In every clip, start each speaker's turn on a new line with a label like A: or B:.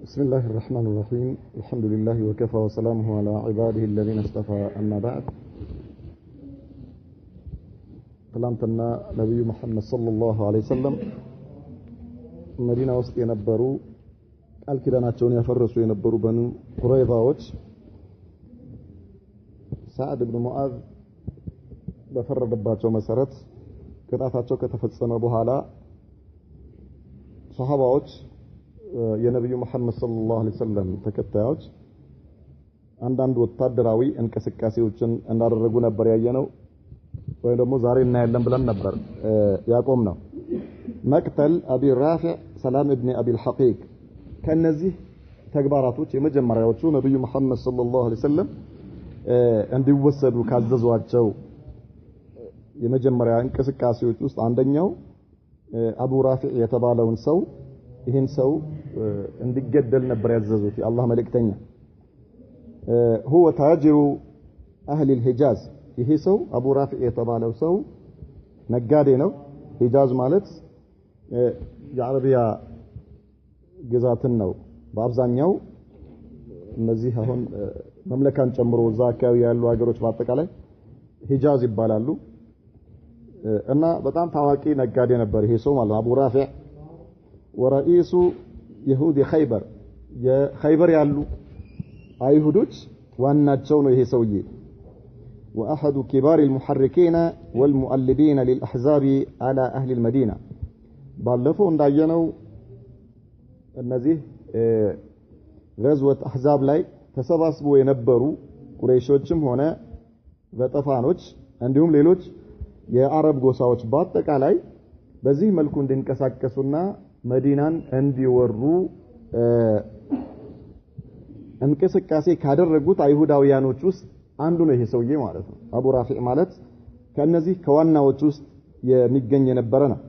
A: بسم الله الرحمن الرحيم الحمد لله وكفى وسلامه على عباده الذين اصطفى أما بعد تلامتنا نبي محمد صلى الله عليه وسلم مدينة وسط ينبروا قال كده ناتشون يفرسوا ينبروا بنو قريظة سعد بن معاذ በፈረደባቸው መሰረት ቅጣታቸው ከተፈጸመ በኋላ ሱሐባዎች የነብዩ መሐመድ ሰለላሁ ዐለይሂ ወሰለም ተከታዮች አንዳንድ ወታደራዊ እንቅስቃሴዎችን እንዳደረጉ ነበር ያየነው ወይ ደግሞ ዛሬ እናያለን ብለን ነበር ያቆም ነው መቅተል አቢ ራፊዕ ሰላም ኢብኑ አቢ አልሐቂቅ ከነዚህ ተግባራቶች የመጀመሪያዎቹ ነብዩ መሐመድ ሰለላሁ ዐለይሂ ወሰለም እንዲወሰዱ ካዘዟቸው የመጀመሪያ እንቅስቃሴዎች ውስጥ አንደኛው አቡ ራፊዕ የተባለውን ሰው ይህን ሰው እንዲገደል ነበር ያዘዙት የአላህ መልእክተኛ هو تاجر اهل الحجاز ይሄ ሰው አቡ ራፊዕ የተባለው ሰው ነጋዴ ነው ሂጃዝ ማለት የአረቢያ ግዛትን ነው በአብዛኛው እነዚህ አሁን መምለካን ጨምሮ እዛ አካባቢ ያሉ ሀገሮች በአጠቃላይ ሂጃዝ ይባላሉ እና በጣም ታዋቂ ነጋዴ ነበር ይሄ ሰው ማለት አቡ ራፊዕ ورئيس يهود خيبر የخيبر ያሉ አይሁዶች ዋናቸው ነው ይሄ ሰውዬ واحد كبار المحركين والمؤلبين للاحزاب على اهل المدينه ባለፈው እንዳየነው እነዚህ غزوه احزاب ላይ ተሰባስበው የነበሩ ቁረይሾችም ሆነ በጠፋኖች እንዲሁም ሌሎች የአረብ ጎሳዎች በአጠቃላይ በዚህ መልኩ እንድንቀሳቀሱና መዲናን እንዲወሩ እንቅስቃሴ ካደረጉት አይሁዳውያኖች ውስጥ አንዱ ነው ይሄ ሰውዬ ማለት ነው አቡ ራፊዕ ማለት ከነዚህ ከዋናዎች ውስጥ የሚገኝ የነበረ ነው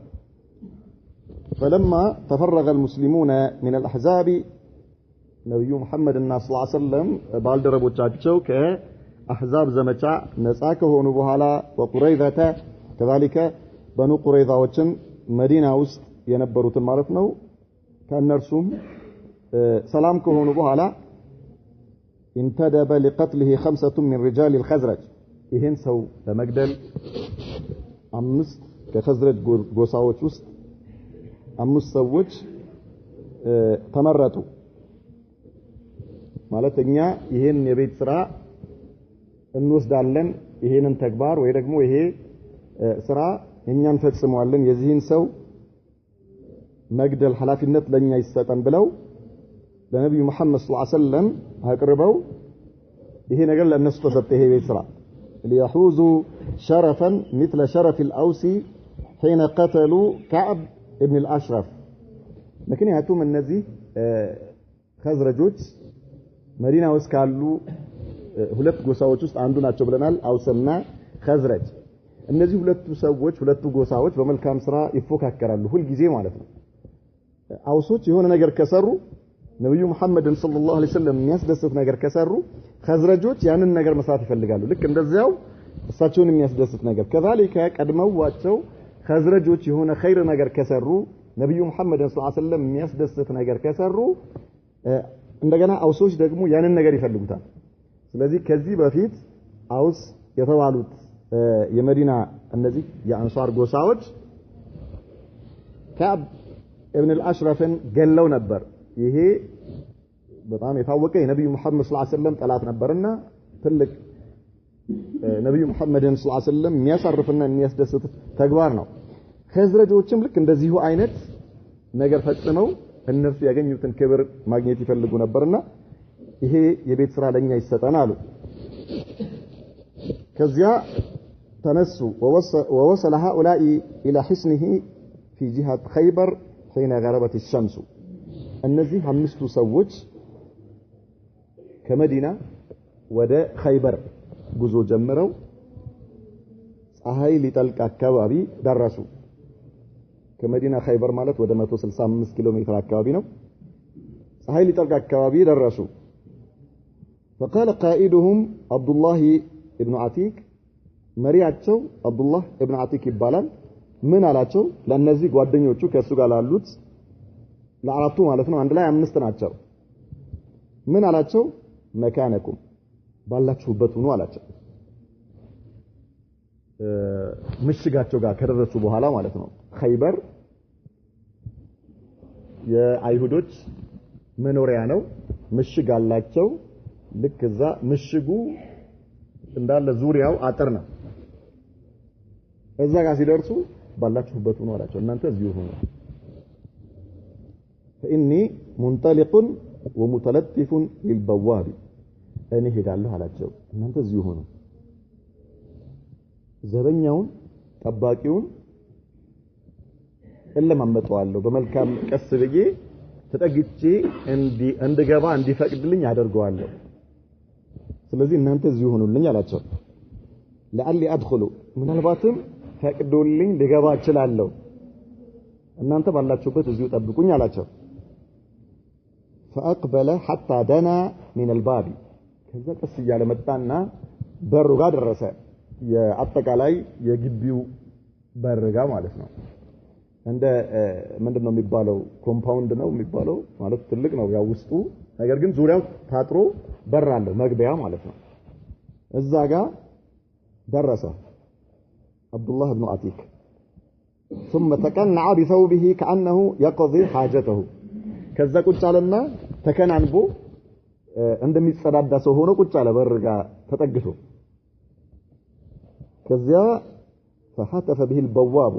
A: فلما تفرغ المسلمون من الاحزاب ነብዩ መሐመድ እና ሰለላሁ ዐለይሂ ወሰለም ባልደረቦቻቸው ከአህዛብ ዘመቻ ነፃ ከሆኑ በኋላ ወቁረይዛተ كذلك በኑ ቁረይዛዎችን መዲና ውስጥ የነበሩትን ማለት ነው ከነርሱም ሰላም ከሆኑ በኋላ انتدب لقتله 5 من رجال الخزرج ይሄን ሰው ለመግደል 5 ከخزرج ጎሳዎች ውስጥ 5 ሰዎች ተመረጡ ማለትኛ ይሄን የቤት ስራ እንወስዳለን ይሄንን ተግባር ወይ ደግሞ ይሄ ስራ እኛን ፈጽመዋለን የዚህን ሰው መግደል ሐላፊነት ለኛ ይሰጠን ብለው ለነብዩ መሐመድ ሰለላሁ ዐለይሂ ወሰለም አቅርበው ይሄ ነገር ለነሱ ተሰጠ ይሄ ቤት ስራ ليحوزوا شرفا مثل شرف الاوسي حين قتلوا كعب ابن الاشرف ምክንያቱም እነዚህ خزرጆች መዲና ውስጥ ካሉ ሁለት ጎሳዎች ውስጥ አንዱ ናቸው ብለናል አውስና خزرج እነዚህ ሁለቱ ጎሳዎች በመልካም ስራ ይፎካከራሉ ሁሉ ጊዜ ማለት ነው አውሶች የሆነ ነገር ከሰሩ ነብዩ መሐመድን ሰለላሁ ዐለይሂ ወሰለም የሚያስደስት ነገር ከሰሩ خزرጆች ያንን ነገር መስራት ይፈልጋሉ ልክ እንደዚያው እሳቸውን የሚያስደስት ነገር ከذلك ቀድመዋቸው خزرጆች የሆነ ኸይር ነገር ከሰሩ ነብዩ መሐመድን ሰለላሁ ዐለይሂ ወሰለም የሚያስደስት ነገር ከሰሩ እንደገና አውሶች ደግሞ ያንን ነገር ይፈልጉታል ስለዚህ ከዚህ በፊት አውስ የተባሉት የመዲና እነዚህ የአንሷር ጎሳዎች ከአብ ኢብኑ አልአሽረፍን ገለው ነበር ይሄ በጣም የታወቀ የነብዩ መሐመድ ሰለላሁ ዐለይሂ ወሰለም ጠላት ነበርና ትልቅ ነብዩ መሐመድን ሰለላሁ ዐለይሂ ወሰለም የሚያሳርፍና የሚያስደስት ተግባር ነው خزرጆችም ልክ እንደዚሁ አይነት ነገር ፈጽመው እነርሱ ያገኙትን ክብር ማግኘት ይፈልጉ ነበርና ይሄ የቤት ስራ ለኛ ይሰጠን አሉ ከዚያ ተነሱ ووصل هؤلاء الى حصنه في جهه خيبر حين غربت الشمس እነዚህ አምስቱ ሰዎች ከመዲና ወደ خيبر ጉዞ ጀምረው ፀሐይ ሊጠልቅ አካባቢ ደረሱ ከመዲና خيبر ማለት ወደ 165 ኪሎ ሜትር አካባቢ ነው ፀሐይ ሊጠልቅ አካባቢ ደረሱ فقال قائدهم عبد الله ابن عتيق መሪያቸው አብዱላህ ኢብኑ አቲክ ይባላል ምን አላቸው ለነዚህ ጓደኞቹ ከሱ ጋር ላሉት ለአራቱ ማለት ነው አንድ ላይ 5 ናቸው ምን አላቸው መካነኩም ባላችሁበት ሁኑ አላቸው ምሽጋቸው ጋር ከደረሱ በኋላ ማለት ነው ኸይበር የአይሁዶች መኖሪያ ነው ምሽግ አላቸው ልክ እዛ ምሽጉ እንዳለ ዙሪያው አጥር ነው እዛ ጋር ሲደርሱ ባላችሁበት ሁኑ አላቸው እናንተ እዚሁ ሁኑ فإني منطلق ومتلطف للبواب እኔ ሄዳለሁ አላቸው እናንተ እዚሁ ሁኑ ዘበኛውን ጠባቂውን እለማመጣዋለሁ በመልካም ቀስ ብዬ ተጠግቼ እንድገባ እንዲፈቅድልኝ አደርገዋለሁ ስለዚህ እናንተ እዚሁ ሁኑልኝ አላቸው لعلي ادخل ምናልባትም ፈቅዶልኝ ልገባ እችላለሁ እናንተ ባላችሁበት እዚሁ ጠብቁኝ አላቸው فاقبل حتى دنا من الباب ከዛ ቀስ እያለ መጣና በሩ ጋር ደረሰ የአጠቃላይ የግቢው በር ጋር ማለት ነው እንደ ምንድነው የሚባለው ኮምፓውንድ ነው የሚባለው ማለት ትልቅ ነው ያው ውስጡ ነገር ግን ዙሪያው ታጥሮ በር አለው መግቢያ ማለት ነው እዛ ጋር ደረሰ عبدالله بن عتيك ثم تكنع بثوبه كأنه يقضي حاجته ከዛ ቁጭ አለና ተከናንቦ እንደሚጸዳዳ ሰው ሆኖ ቁጭ አለ በር ጋር ተጠግቶ ከዚያ فحتف به البواب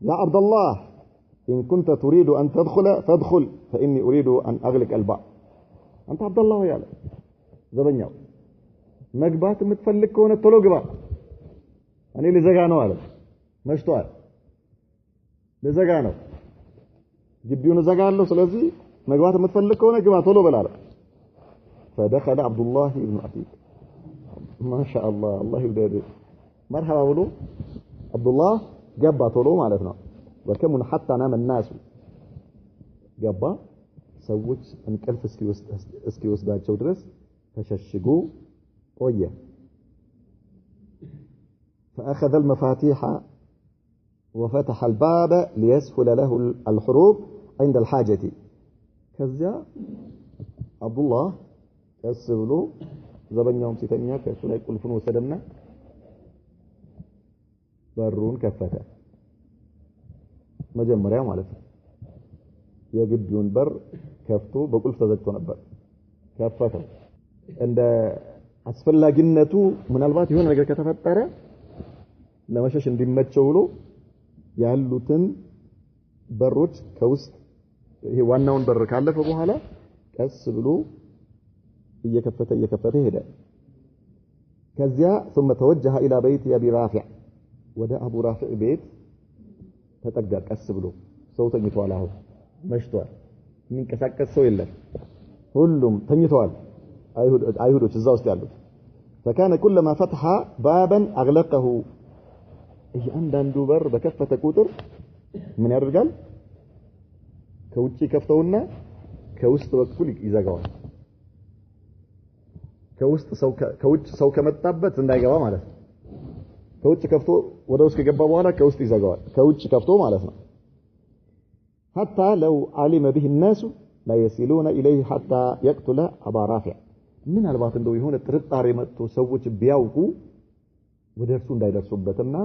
A: يا عبد الله إن كنت تريد أن تدخل فادخل فإني أريد أن أغلق الباب أنت عبد الله يا زبنياو مغبات متفلك كونه تلو غبا أنا لزغا ነው አለ መሽቷል ለዘጋ ነው ግቢውን ዘጋለሁ ስለዚህ መግባት የምትፈልግ ከሆነ ግባ ቶሎ በላለ فدخل عبد الله بن عتيق ما شاء الله الله يبارك مرحبا ብሎ عبد الله ገባ ቶሎ ማለት ነው ወከሙን حتى نام الناس ገባ ሰዎች እንቅልፍ እስኪወስዳቸው ድረስ ተሸሽጎ ቆየ فأخذ المفاتيح وفتح الباب ليسهل له الحروب عند الحاجة كذا عبد الله يسبلو زبنياهم ሲተኛ ከሱ ላይ ቁልፉን ወሰደና በሩን ከፈተ መጀመሪያ ማለት ነው የግቢውን በር ከፍቶ በቁልፍ ተዘግቶ ነበር ከፈተው እንደ አስፈላጊነቱ ምናልባት የሆነ ነገር ከተፈጠረ ለመሸሽ እንዲመቸው ብሎ ያሉትን በሮች ከውስጥ ይሄ ዋናውን በር ካለፈ በኋላ ቀስ ብሎ እየከፈተ ሄደ ከዚያ ثم توجه الى بيت ابي رافع ወደ አቡ ራፊዕ ቤት ተጠጋ ቀስ ብሎ ሰው ተኝቷል አሁን መሽቷል የሚንቀሳቀስ ሰው የለም ሁሉም ተኝተዋል አይሁዶች እዛ ውስጥ ያሉት فكان كلما فتح بابا اغلقه እያንዳንዱ በር በከፈተ ቁጥር ምን ያደርጋል ከውጪ ከፍተውና ከውስጥ በኩል ይዘጋዋል ከውጭ ሰው ከመጣበት እንዳይገባ ማለት ነው ከውጭ ከፍቶ ወደ ውስጥ ከገባ በኋላ ከውስጥ ይዘጋዋል ከውጭ ከፍቶ ማለት ነው حتى لو علم به الناس لا يصلون اليه حتى يقتل ابا رافع ምን አልባት እንደው የሆነ ጥርጣሬ መጥቶ ሰዎች ቢያውቁ ወደርሱ እንዳይደርሱበትና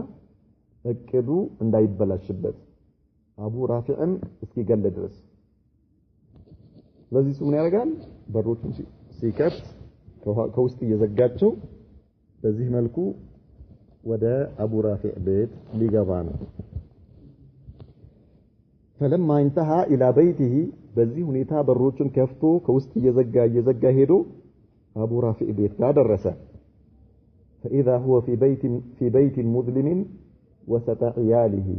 A: እቅዱ እንዳይበላሽበት አቡ ራፊዕን እስኪገል ድረስ ስለዚህ ምን ያደርጋል በሮቹን ሲከፍት ከውስጥ እየዘጋቸው በዚህ መልኩ ወደ አቡ ራፊዕ ቤት ሊገባ ነው فلما انتهى الى بيته በዚህ ሁኔታ በሮቹን ከፍቶ ከውስጥ እየዘጋ ሄዶ አቡ ራፊዕ ቤት ጋር ደረሰ فاذا هو في بيت مظلم وسط عياله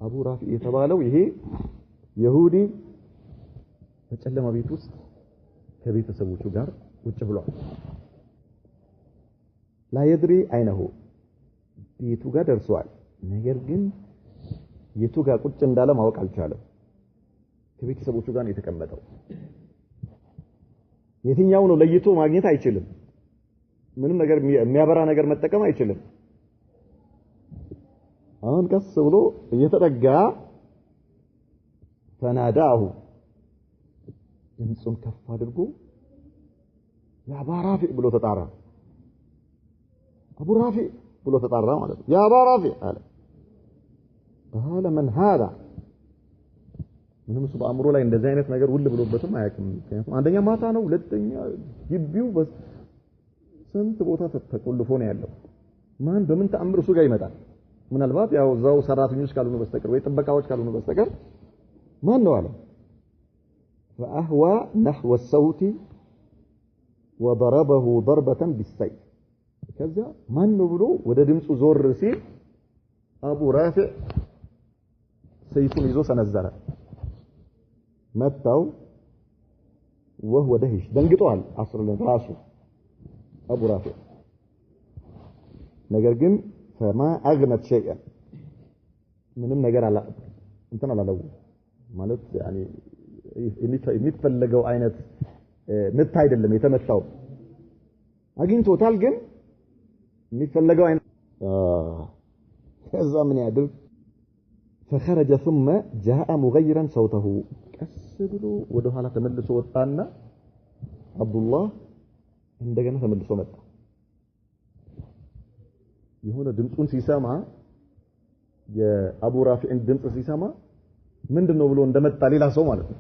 A: አቡ ራፊዕ የተባለው ይሄ ይሁዲ በጨለማ ቤት ውስጥ ከቤተሰቦቹ ጋር ቁጭ ብሏል لا يدري አይነሁ ቤቱ ጋር ደርሷል ነገር ግን የቱ ጋር ቁጭ እንዳለ ማወቅ አልቻለም ከቤተሰቦቹ ጋር ነው የተቀመጠው የትኛው ነው ለይቶ ማግኘት አይችልም ምንም ነገር የሚያበራ ነገር መጠቀም አይችልም አሁን ቀስ ብሎ እየተጠጋ ፈናዳሁ ድምፁን ከፍ አድርጎ ያ አባ ራፊዕ ብሎ ተጣራ አቡ ራፊዕ ብሎ ተጣራ ማለት ነው ያ አባ ራፊዕ አለ قال من هذا ምንም እሱ በአእምሮ ላይ እንደዚህ አይነት ነገር ውል ብሎበትም አያውቅም ምክንያቱም አንደኛ ማታ ነው ሁለተኛ ግቢው ስንት ቦታ ተቆልፎ ነው ያለው ማን በምን ተአምር እሱ ጋር ይመጣል ምናልባት ያው እዛው ሰራተኞች ካልሆኑ በስተቀር ወይ ጥበቃዎች ካልሆኑ በስተቀር ማን ነው አለ فأهوى نحو الصوت وضربه ضربة بالسيف ከዛ ማን ነው ብሎ ወደ ድምፁ ዞር ሲል አቡ ራፊዕ ሰይፉን ይዞ ሰነዘረ መታው وهو دهش ደንግጧል አስረለ ራሱ አቡ ራፊዕ ነገር ግን فما اغنت شيئا ምንም ነገር አላ እንትን አላለው ማለት يعني የሚፈለገው አይነት ምት አይደለም የተመታው አግኝቶታል ግን የሚፈለገው አይነት ከዛ ምን ያድርግ فخرج ثم جاء مغيرا صوته ቀስብሎ ወደ ኋላ ተመልሶ ወጣና አብዱላህ እንደገና ተመልሶ መጣ የሆነ ድምጹን ሲሰማ የአቡ ራፊዕን ድምጽ ሲሰማ ምንድነው ብሎ እንደመጣ ሌላ ሰው ማለት ነው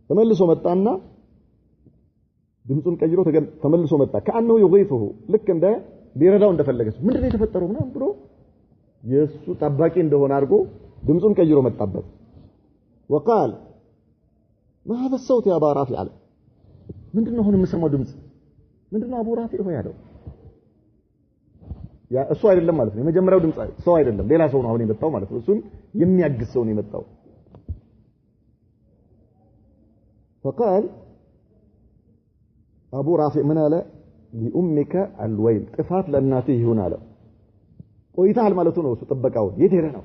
A: ተመልሶ መጣና ድምጹን ቀይሮ ተመልሶ መጣ ከአንሁ ይغيثه ልክ እንደ ሊረዳው እንደፈለገ ምንድነው የተፈጠረው ምናምን ብሎ የሱ ጠባቂ እንደሆነ አድርጎ ድምጹን ቀይሮ መጣበት وقال ما هذا الصوت يا ابا رافع አለ ምንድነው አሁን የምሰማው ድምጽ ምንድነው አቡ ራፊዕ ሆይ ያለው ያ እሱ አይደለም ማለት ነው የመጀመሪያው ድምጽ ሰው አይደለም ሌላ ሰው ነው አሁን የመጣው ማለት ነው እሱን የሚያግዝ ሰው ነው የመጣው فقال ابو رافع من قال لامك الويل ጥፋት ለእናትህ ይሁን አለ ቆይታል ማለት ነው እሱ ጥበቃው የት ሄደ ነው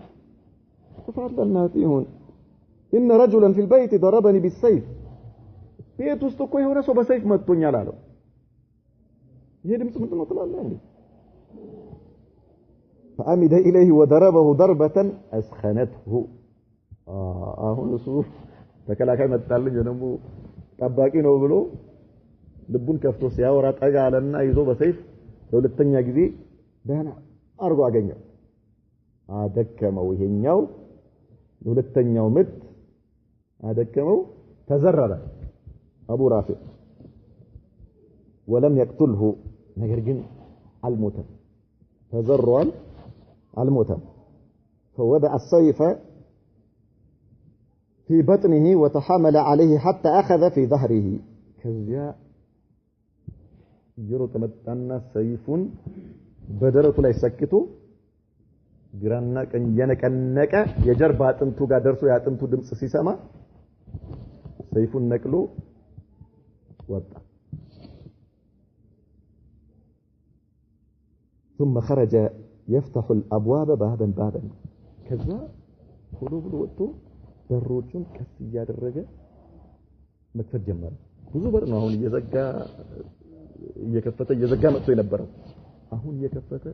A: ጥፋት ለእናትህ ይሁን ان رجلا في البيت ضربني بالسيف ቤት ውስጥ እኮ የሆነ ሰው በሰይፍ መጥቶኛል አለው ይሄ ድምጽ ምንድነው ትላለህ እንዴ فأمد إليه وضربه ضربة أسخنته አሁን እሱ ተከላካይ መጣልኝ ደግሞ ጠባቂ ነው ብሎ ልቡን ከፍቶ ሲያወራ ጠጋ አለና ይዞ በሰይፍ ለሁለተኛ ጊዜ ደህና አርጎ አገኘው አደከመው ይሄኛው ለሁለተኛው ምት አደከመው ተዘረረ አቡ ራፊዕ ولم يقتله ነገር ግን አልሞተም ተዘሯል አልሞተም فوضع السيف في بطنه وتحامل عليه حتى أخذ في ظهره ከዚያ يروط መጣና ሰይፉን በደረቱ ላይ ሰክቶ ግራና ቀኝ የነቀነቀ የጀርባ አጥንቱ ጋር ደርሶ ያጥንቱ ድምጽ ሲሰማ ሰይፉን ነቅሎ ወጣ ثم خرج يفتح الابواب بابا ከዛ ቶሎ ብሎ ወጥቶ በሮቹን ቀስ እያደረገ መክፈት ጀመረ ብዙ በር ነው አሁን እየከፈተ መጥቶ የነበረው አሁን እየከፈተ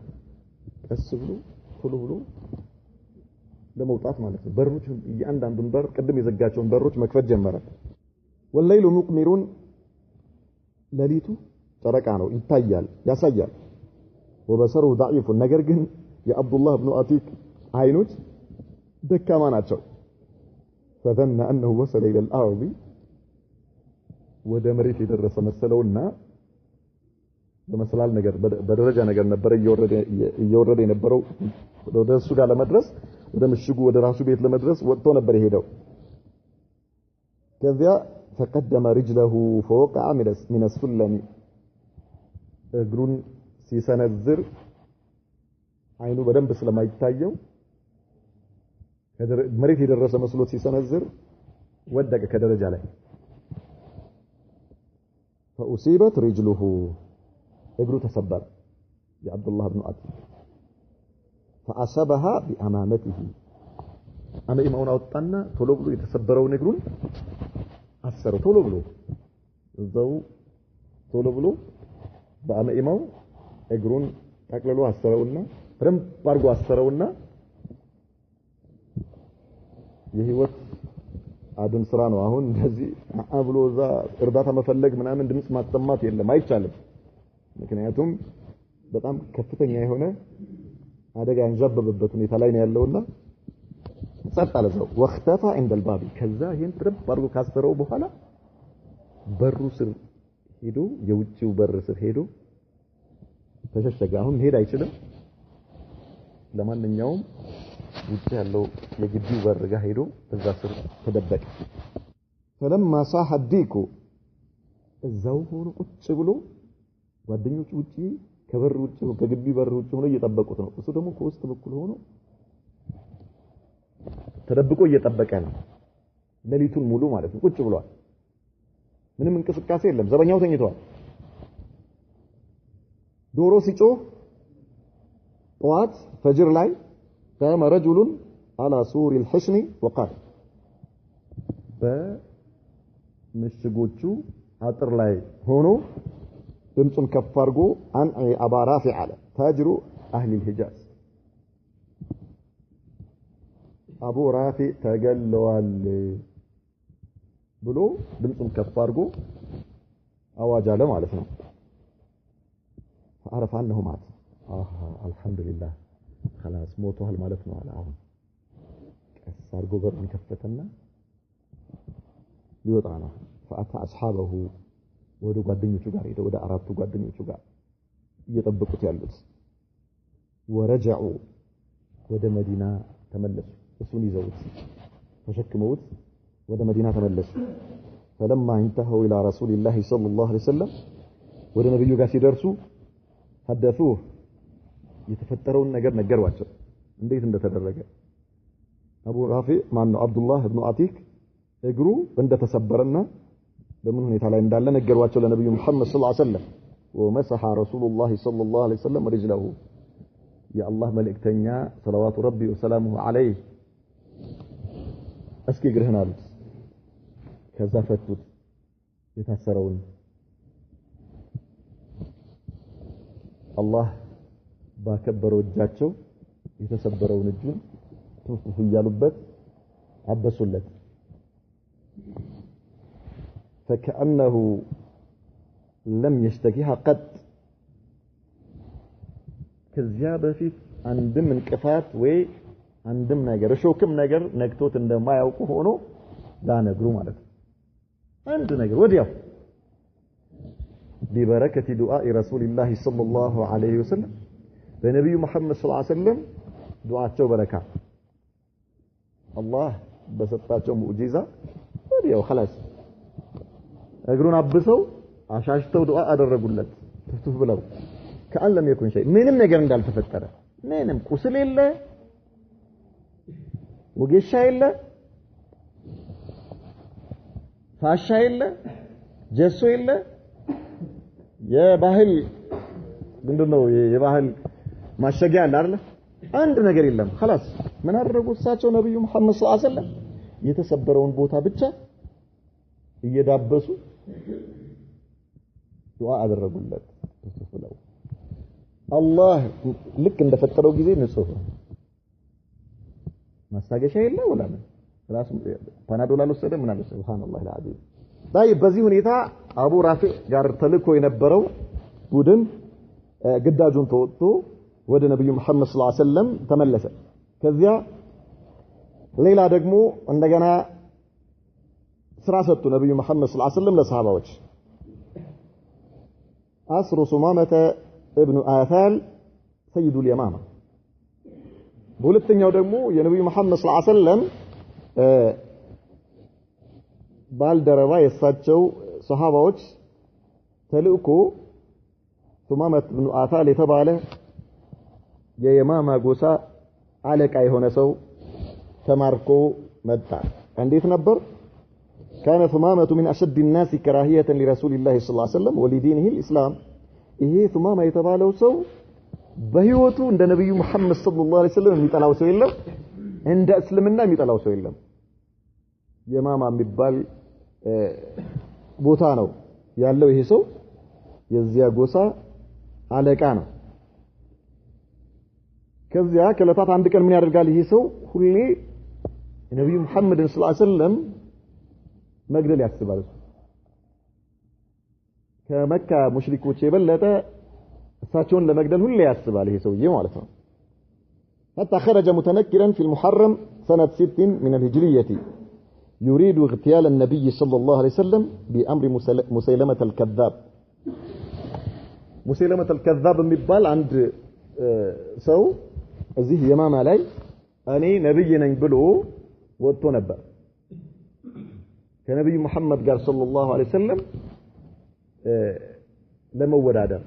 A: ቀስ ብሎ ቶሎ ብሎ ለመውጣት ማለት ነው በሮቹ እያንዳንዱን በር ቀደም የዘጋቸውን በሮች መክፈት ጀመረ والليل مقمر ለሊቱ ጨረቃ ነው ይታያል ያሳያል وبصره ضعيف ነገር ግን የአብዱላህ ኢብኑ አቲክ አይኖች ደካማ ናቸው فظن انه وصل الى الارض ወደ መሬት የደረሰ መሰለውና በመሰላል ነገር በደረጃ ነገር ነበር እየወረደ የነበረው ወደ እሱ ጋር ለመድረስ ወደ ምሽጉ ወደ ራሱ ቤት ለመድረስ ወጥቶ ነበር የሄደው ከዚያ فقدم رجله فوقع من السلم እግሩን ሲሰነዝር አይኑ በደንብ ስለማይታየው መሬት የደረሰ መስሎት ሲሰነዝር ወደቀ ከደረጃ ላይ فأصيبت رجله እግሩ ተሰበረ የአብዱላህ ኢብኑ አቲክ فأصابها بأمامته አመኢማውን አወጣና ቶሎ ብሎ የተሰበረውን እግሩን አሰረው ቶሎ ብሎ እዛው ቶሎ ብሎ በአመኢማው እግሩን ጠቅልሎ አሰረውና በደንብ አድርጎ አሰረውና የህይወት አድን ስራ ነው አሁን እንደዚህ አብሎ እዛ እርዳታ መፈለግ ምናምን ድምጽ ማሰማት የለም አይቻልም ምክንያቱም በጣም ከፍተኛ የሆነ አደጋ ያንዣበበበት ሁኔታ ላይ ነው ያለውና ጸጥ አለ ሰው ወختفى عند الباب ከዛ ይሄን ትርብ አድርጎ ካሰረው በኋላ በሩ ስር ሄዶ የውጭው በር ስር ሄዶ ተሸሸገ አሁን ሄድ አይችልም ለማንኛውም ውጭ ያለው የግቢው በር ጋር ሄዶ እዛ ስር ተደበቀ فلما صاح الديك እዛው ሆኖ ቁጭ ብሎ ጓደኞቹ ውጪ ከበር ውጪ ከግቢ በር ውጪ ሆኖ እየጠበቁት ነው እሱ ደግሞ ከውስጥ በኩል ሆኖ ተደብቆ እየጠበቀ ነው ሌሊቱን ሙሉ ማለት ነው ቁጭ ብሏል ምንም እንቅስቃሴ የለም ዘበኛው ተኝቷል ዶሮ ሲጮህ ጠዋት ፈጅር ላይ قام رجل على سور الحصن وقال በምሽጎቹ አጥር ላይ ሆኖ ድምጹን ከፍ አድርጎ አን አባ ራፊዕ አለ ታጅሩ አህሊ الحجاز አቡ ራፊዕ ተገለዋል ብሎ ድምጹን ከፍ አድርጎ አዋጅ አለ ማለት ነው عرف انه مات الحمد لله خلاص ሞቷል ማለት ነው አለ አሁን ቀስ አድርጎ በሩን ከፈተና ሊወጣ ነው فاتى اصحابه ወደ ጓደኞቹ ጋር ሄደ ወደ አራቱ ጓደኞቹ ጋር እየጠበቁት ያሉት ورجعوا ወደ መዲና ተመለሱ እሱን ይዘውት ተሸክመውት ወደ መዲና ተመለሱ فلما انتهوا الى رسول الله صلى الله عليه وسلم ወደ ነብዩ ጋር ሲደርሱ حدثوه የተፈጠረውን ነገር ነገሯቸው እንዴት እንደተደረገ አቡ ራፊዕ ማነው አብዱላህ ኢብኑ አቲክ እግሩ እንደተሰበረና በምን ሁኔታ ላይ እንዳለ ነገሯቸው ለነብዩ መሐመድ ሰለላሁ ዐለይሂ ወሰለም ومسح رسول الله صلى الله عليه وسلم رجله يا الله መልእክተኛ صلوات ربي وسلامه عليه እስኪ እግርህን አሉት ከዛ ፈቱት የታሰረውን አላህ ባከበረው እጃቸው የተሰበረውን እጁን ተውፉ ያሉበት አበሱለት فكأنه لم يشتكيها قط ከዚያ በፊት አንድም እንቅፋት ወይ አንድም ነገር ሾክም ነገር ነክቶት እንደማያውቁ ሆኖ ዳነግሩ ማለት ነው አንድ ነገር ወዲያው ببركة دعاء رسول الله صلى الله عليه وسلم በነብዩ መሐመድ ሰለላሁ ዐለይሂ ወሰለም ዱዓቸው በረካ አላህ በሰጣቸው ሙዕጂዛ ወዲያው خلاص እግሩን አብሰው አሻሽተው ዱዓ አደረጉለት ትፍትፍ ብለው ከአለም የኩን ሸይ ምንም ነገር እንዳልተፈጠረ ምንም ቁስል የለ ወጌሻ የለ ፋሻ የለ ጀሶ የለ የባህል ምንድነው የባህል ማሸጊያ አለ አይደል አንድ ነገር የለም خلاص ምን አደረጉ እሳቸው ነብዩ መሐመድ ሰለላሁ ዐለይሂ ወሰለም የተሰበረውን ቦታ ብቻ እየዳበሱ ዱዓ አደረጉለት ተስፈለው አላህ ልክ እንደፈጠረው ጊዜ ንጹህ ማሳገሻ የለ ወላ ምን ራሱ ፓናዶል አልወሰደም ምን አለ ሱብሃንአላህ العظيم طيب በዚህ ሁኔታ አቡ ራፊዕ ጋር ተልኮ የነበረው ቡድን ግዳጁን ተወጥቶ ወደ ነብዩ መሐመድ ሰለላሁ ዐለይሂ ወሰለም ተመለሰ ከዚያ ሌላ ደግሞ እንደገና ስራ ሰጡ ነብዩ መሐመድ ሰለላሁ ዐለይሂ ወሰለም ለሰሃባዎች አስሩ ሱማመተ ابن آثال سيد اليمامة በሁለተኛው ደግሞ የነብዩ መሐመድ ሰለላሁ ዐለይሂ ወሰለም ባልደረባ የሳቸው ሱሐባዎች ተልእኮ ሱማመት ኢብኑ አታል የተባለ የየማማ ጎሳ አለቃ የሆነ ሰው ተማርኮ መጣ እንዴት ነበር كان ثمامة من أشد الناس كراهية لرسول الله صلى الله عليه وسلم ولدينه الإسلام ይሄ ثمامة የተባለው ሰው በህይወቱ እንደ ነብዩ መሐመድ ሰለላሁ ዐለይሂ ወሰለም የሚጠላው ሰው የለም እንደ እስልምና የሚጠላው ሰው የለም የማማ የሚባል ቦታ ነው ያለው ይሄ ሰው የዚያ ጎሳ አለቃ ነው ከዚያ ከለታት አንድ ቀን ምን ያደርጋል ይሄ ሰው ሁሌ ነብዩ መሐመድ ሰለላሁ ዐለይሂ ወሰለም መግደል ያስባል ከመካ ሙሽሪኮች የበለጠ እሳቸውን ለመግደል ሁሌ ያስባል ይሄ ሰውዬ ማለት ነው حتى خرج متنكرا في المحرم سنة 6 من الهجرية يريد اغتيال النبي صلى الله عليه وسلم بأمر مسيلمة الكذاب مسيلمة الكذاب የሚባል አንድ ሰው እዚህ የማማ ላይ እኔ ነብይ ነኝ ብሎ ወጥቶ ነበር ከነብዩ መሐመድ ጋር ሰለላሁ ዐለይሂ ወሰለም ለመወዳደር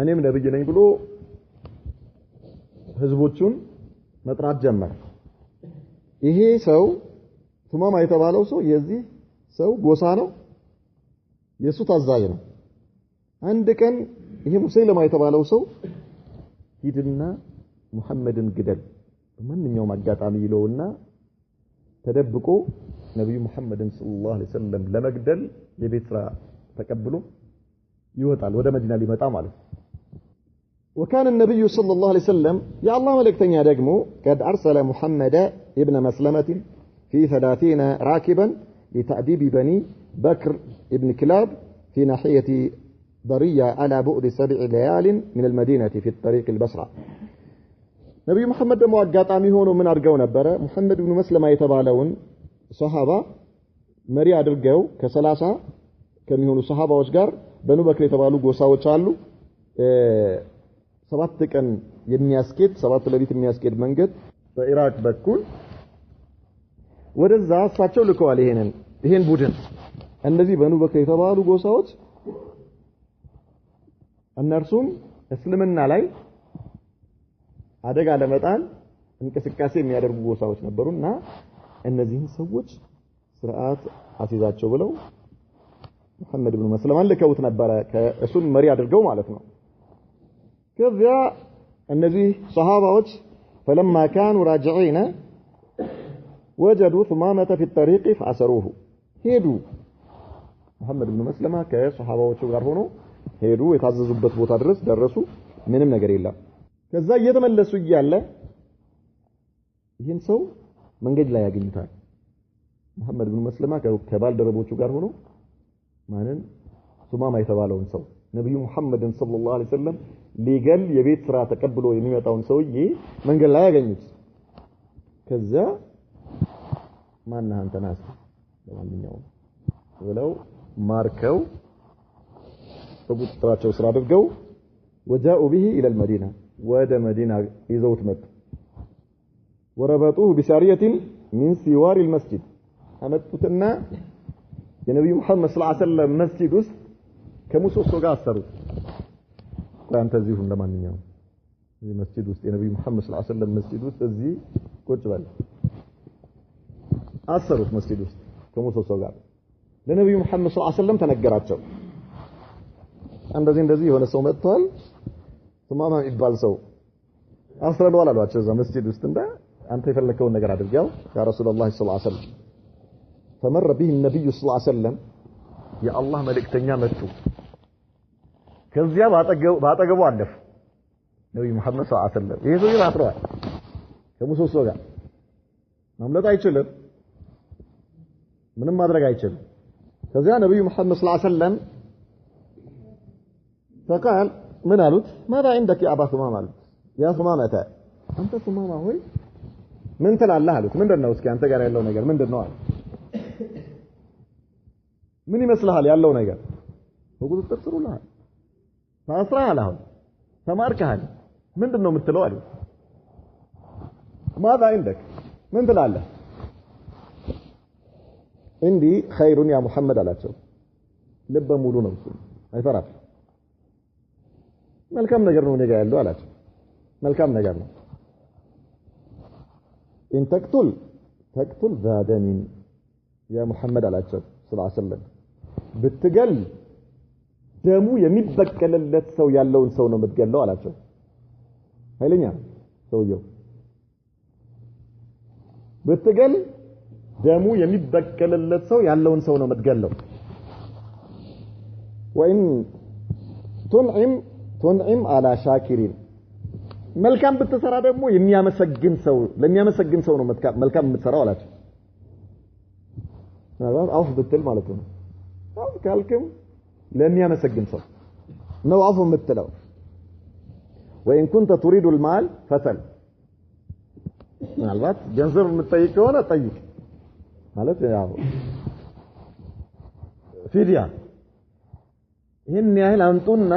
A: እኔም ነብይ ነኝ ብሎ ህዝቦቹን መጥራት ጀመረ ይሄ ሰው ሱማማ የተባለው ሰው የዚህ ሰው ጎሳ ነው የሱ ታዛዥ ነው አንድ ቀን ይሄ ሙሰይለማ የተባለው ሰው ሂድና ሙሐመድን ግደል በማንኛውም አጋጣሚ ይለውና ተደብቆ ነብዩ ሙሐመድን ሰለላሁ ዐለይሂ ወሰለም ለመግደል የቤት ስራ ተቀብሎ ይወጣል ወደ መዲና ሊመጣ ማለት وكان النبي صلى الله عليه وسلم يا الله ملكتني دغمو قد ارسل محمد ابن مسلمة في 30 راكبا لتأديب بني بكر ابن كلاب في ناحية ضرية على بعد 7 ليال من المدينة في الطريق البصرة نبي محمد دمو አጋጣሚ ሆኖ ምን አድርገው ነበር محمد ابن مسلمة የተባለውን ሷሃባ መሪ አድርገው ከ30 ከሚሆኑ ሷሃባዎች ጋር በኑ በክር የተባሉ ጎሳዎች አሉ 7 ቀን የሚያስኬድ 7 ለሊት የሚያስኬድ መንገድ በኢራቅ በኩል ወደዛ እሳቸው ልከዋል ይሄን ቡድን እነዚህ በኑ በክር የተባሉ ጎሳዎች እነርሱም እስልምና ላይ አደጋ ለመጣል እንቅስቃሴ የሚያደርጉ ጎሳዎች ነበሩና እነዚህን ሰዎች ስርዓት አስይዛቸው ብለው محمد بن مسلمة ልከውት ነበር ከእሱን መሪ አድርገው ማለት ነው ከዚያ እነዚህ ሷሃባዎች فلما كانوا راجعين وجدوا ثمامة في الطريق فأسروه ሄዱ محمد بن مسلمة ከሷሃባዎቹ ጋር ሆኖ ሄዱ የታዘዙበት ቦታ ድረስ ደረሱ ምንም ነገር የለም ከዛ እየተመለሱ እያለ ይህን ሰው መንገድ ላይ ያገኙታል محمد بن مسلمة ከባልደረቦቹ ጋር ሆኖ ማንን ሱማማ የተባለውን ሰው ነብዩ መሐመድን ሰለላሁ ዐለይሂ ወሰለም ሊገል የቤት ስራ ተቀብሎ የሚመጣውን ሰውዬ መንገድ ላይ ያገኙት ከዛ ማንህ አንተ ናስ ለማንኛውም ብለው ማርከው በቁጥጥራቸው ስራ አድርገው وجاءوا به الى المدينه ወደ መዲና ይዘውት መጡ وربطوه بسارية من سوار المسجد አመጡትና የነብዩ መሐመድ ሰለላሁ ዐለይሂ ወሰለም መስጂድ ውስጥ ከሙሶሶ ጋር አሰሩት አንተ እዚሁ እንደማንኛውም እዚህ መስጂድ ውስጥ የነብዩ መሐመድ ሰለላሁ ዐለይሂ ወሰለም መስጂድ ውስጥ እዚህ ቁጭ በል አሰሩት መስጂድ ውስጥ ከሙሶሶ ጋር ለነብዩ መሐመድ ሰለላሁ ዐለይሂ ወሰለም ተነገራቸው እንደዚህ የሆነ ሰው መጥቷል ሱማማ ይባል ሰው አስረዋል አሏቸው እዛ መስጂድ ውስጥ እንደ አንተ የፈለከውን ነገር አድርገው ያ ረሱላህ ሰለላሁ ዐለይሂ ወሰለም فمر به النبي صلى الله عليه وسلم يا الله ملكتኛ መጡ ከዚያ ባጠገቡ አለፈ ነብዩ መሐመድ ሰለላሁ ዐለይሂ ወሰለም ይሄ ሰው ይራጥሯል ከሙሶሶ ጋር ማምለጥ አይችልም ምንም ማድረግ አይችልም ከዚያ ነብዩ መሐመድ ሰለላሁ ዐለይሂ ወሰለም فقال من قالت ماذا عندك يا ابا ثمامه يا ثمامه انت ثمامه ሆይ ምን ትላለህ አሉት ምንድነው እስኪ አንተ ጋር ያለው ነገር ምንድነው አለ ምን ይመስልሃል ያለው ነገር በቁጥጥር ስር ውለሃል ታስረሃል አሁን ተማርከሃል ምንድነው የምትለው አለ ماذا عندك ምን ትላለህ እንዲ خيرun يا محمد አላቸው ልበ ሙሉ ነው እሱ አይፈራም መልካም ነገር ነው ነገ ያለው አላቸው መልካም ነገር ነው ان تقتل ذا دم يا محمد አላቸው ሰለላሁ ዐለይሂ ወሰለም ብትገል ደሙ የሚበቀልለት ሰው ያለውን ሰው ነው የምትገለው አላቸው ኃይለኛ ሰውየው ብትገል ደሙ የሚበቀልለት ሰው ያለውን ሰው ነው የምትገለው وان تنعم على شاكرين መልካም ብትሰራ ደግሞ ለሚያመሰግን ሰው ነው መልካም የምትሰራው አላቸው አውፍ ብትል ማለት ነው አውፍ ካልክም ለሚያመሰግን ሰው ነው አውፍ የምትለው وإن كنت تريد المال فسل ምናልባት ገንዘብ የምትጠይቅ ከሆነ ጠይቅ ማለት ያው ፊዲያ ይሄን ያህል አንጡና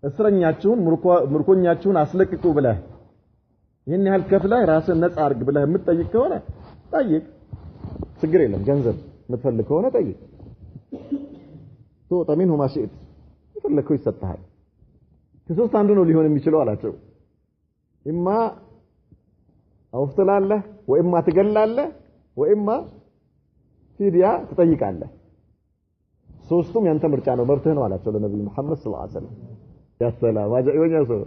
A: እስረኛችሁን ምርኮኛችሁን አስለቅቁ ብለህ ይሄን ያህል ከፍለህ ራስን ነፃ አርግ ብለህ የምትጠይቅ ከሆነ ጠይቅ ችግር የለም ገንዘብ የምትፈልግ ከሆነ ጠይቅ تو منه ما شئت يفلكوا يسطحال ከሶስት አንዱ ነው ሊሆን የሚችለው አላቸው ኢማ አውፍተላለህ ወይማ ትገላለህ ወይማ ፊዲያ ትጠይቃለህ ሶስቱም ያንተ ምርጫ ነው መርተህ ነው አላቸው ለነብዩ መሐመድ ሰለላሁ ዐለይሂ ወሰለም ያ ሰላም አጃኢበኛ ሰው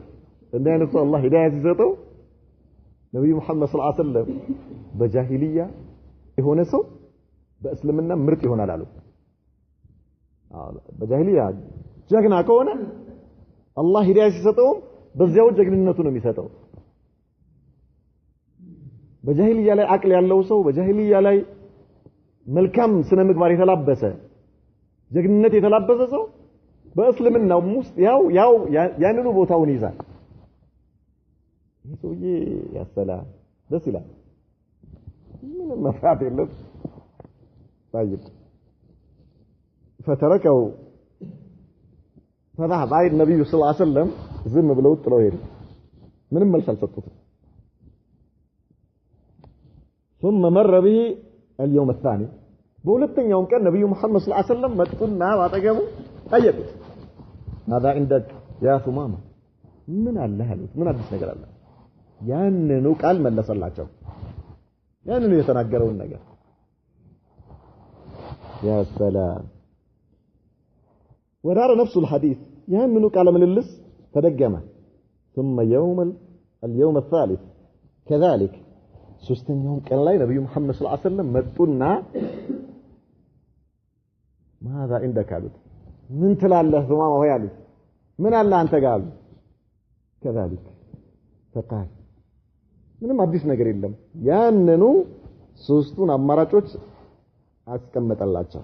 A: እንደ አይነት ሰው አላህ ሂዳያ ሲሰጠው ነብዩ መሐመድ ሰለላሁ ዐለይሂ ወሰለም በጃሂልያ የሆነ ሰው በእስልምና ምርጥ ይሆናል አሉ በጃሂልያ ጀግና ከሆነ አላህ ሂዳያ ሲሰጠው በዚያው ጀግንነቱ ነው የሚሰጠው በጃሂልያ ላይ አቅል ያለው ሰው በጃሂልያ ላይ መልካም ስነ ምግባር የተላበሰ ጀግንነት የተላበሰ ሰው በእስልምናው ውስጥ ያው ያንኑ ቦታውን ይዛል ይሄ ያሰላ ደስ ይላል ምንም መፍራት የለም طيب فتركوا فذهب عيد النبي صلى الله عليه وسلم ዝም ብለው ጥለው ሄዱ ምንም መልስ አልሰጡትም ثم مر به اليوم الثاني በሁለተኛውም ቀን ነብዩ መሐመድ ሰለላሁ ዐለይሂ ወሰለም መጡና ባጠገቡ ጠየቁት هذا عندك يا ثمامة ምን አለ አሉት ምን አዲስ ነገር አለ ያንኑ ቃል መለሰላቸው ያንኑ የተናገረውን ነገር يا سلام ودار نفس الحديث ያንኑ ቃል ምልልስ ተደገመ ثم اليوم الثالث كذلك ሶስተኛው ቀን ላይ ነብዩ መሐመድ ሰለላሁ ዐለይሂ ወሰለም መጡና ماذا عندك አሉት ምን ትላለህ ثمامة ሆይ አሉት ምን አለ አንተ ጋር አሉት كذلك فقال ምንም አዲስ ነገር የለም ያንኑ ሶስቱን አማራጮች አስቀመጠላቸው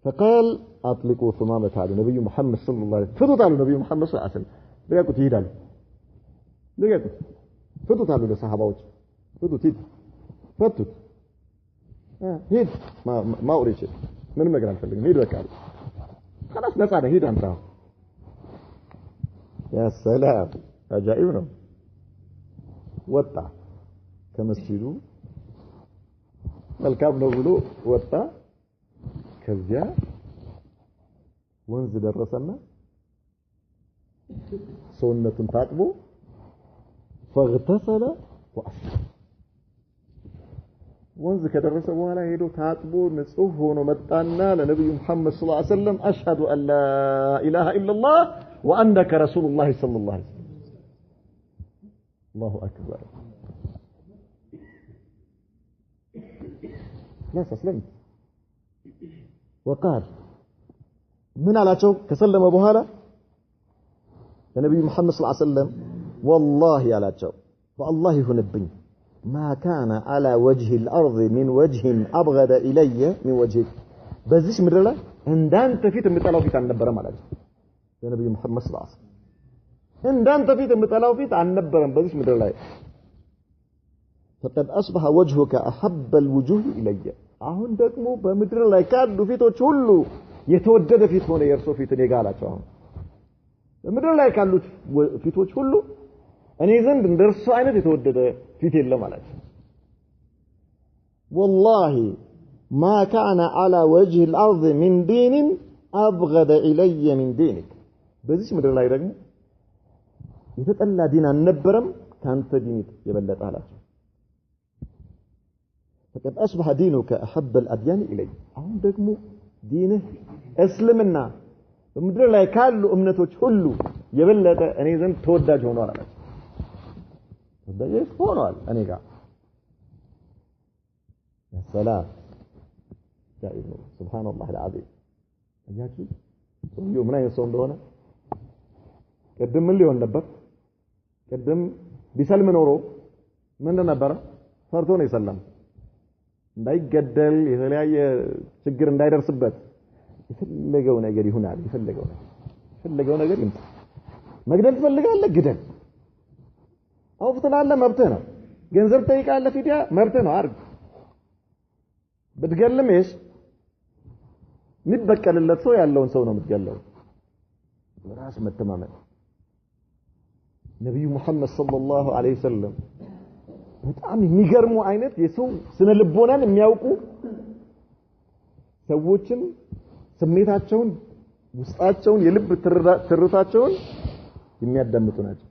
A: فقال اطلقوا ثمامة على نبي محمد صلى الله عليه وسلم فضوا على نبي محمد صلى الله عليه وسلم لقيت يهدال لقيت فضوا على الصحابه فضوا تيد فتوا هيد ما اريد شيء من ما قال فلك هيد بك خلاص نصعد هيد انت يا سلام عجائب ወጣ ከመስጂዱ መልካም ነው ብሎ ወጣ ከዚያ ወንዝ ደረሰና ሰውነቱን ታጥቦ فاغتسل وأسلم ወንዝ ከደረሰ በኋላ ሄዶ ታጥቦ ንጹህ ሆኖ መጣና ለነብዩ መሐመድ ሰለላሁ ዐለይሂ ወሰለም አሽሀዱ አን ላ ኢላሃ ኢላላህ ወአንከ ረሱሉላህ ሰለላሁ ዐለይሂ ወሰለም الله أكبر ناس أسلمت وقال من على شوك كسلم أبو هالة النبي محمد صلى الله عليه وسلم والله على شوك والله هنبني ما كان على وجه الأرض من وجه أبغض إلي من وجهك بزيش من الله عندان تفيت مثلا في عن نبرم على النبي محمد صلى الله عليه وسلم عندان تفيت مثلا في عن نبرم بزيش من الله فقد أصبح وجهك أحب الوجوه إلي አሁን ደግሞ በምድር ላይ ካሉ ፊቶች ሁሉ የተወደደ ፊት ሆነ የርሶ ፊት እኔ ጋር አላቸው አሁን በምድር ላይ ካሉት ፊቶች ሁሉ እኔ ዘንድ እንደርሱ አይነት የተወደደ ፊት የለም አላቸው والله ما كان على وجه الارض من دين ابغض الي من دينك በዚህ ምድር ላይ ደግሞ የተጠላ ዲን አልነበረም ካንተ ዲን የበለጠ አላቸው فقد أصبح دينك أحب الأديان إلي አሁን ደግሞ ዲንህ እስልምና በምድር ላይ ካሉ እምነቶች ሁሉ የበለጠ እኔ ዘንድ ተወዳጅ ሆኗል አላቸው ተወዳጅ ሆኗል እኔ ጋር يا سلام جائز سبحان الله العظيم አያችሁ ሰውየው ምን አይነት ሰው እንደሆነ ቅድም ምን ሊሆን ነበር ቅድም ቢሰልም ኖሮ ምን ነበር ፈርቶ ነው የሰለም እንዳይገደል የተለያየ ችግር እንዳይደርስበት የፈለገው ነገር ይሁናል የፈለገው ነገር ይምጣ መግደል ትፈልጋለህ ግደል አውፍ ትላለህ መብትህ ነው ገንዘብ ጠይቃለህ ፊዲያ መብትህ ነው አርግ ብትገልም እሺ የሚበቀልለት ሰው ያለውን ሰው ነው የምትገለው ራስ መተማመን ነብዩ መሐመድ ሰለላሁ ዐለይሂ ወሰለም በጣም የሚገርሙ አይነት የሰው ስነ ልቦናን የሚያውቁ ሰዎችን ስሜታቸውን ውስጣቸውን የልብ ትርታቸውን የሚያዳምጡ ናቸው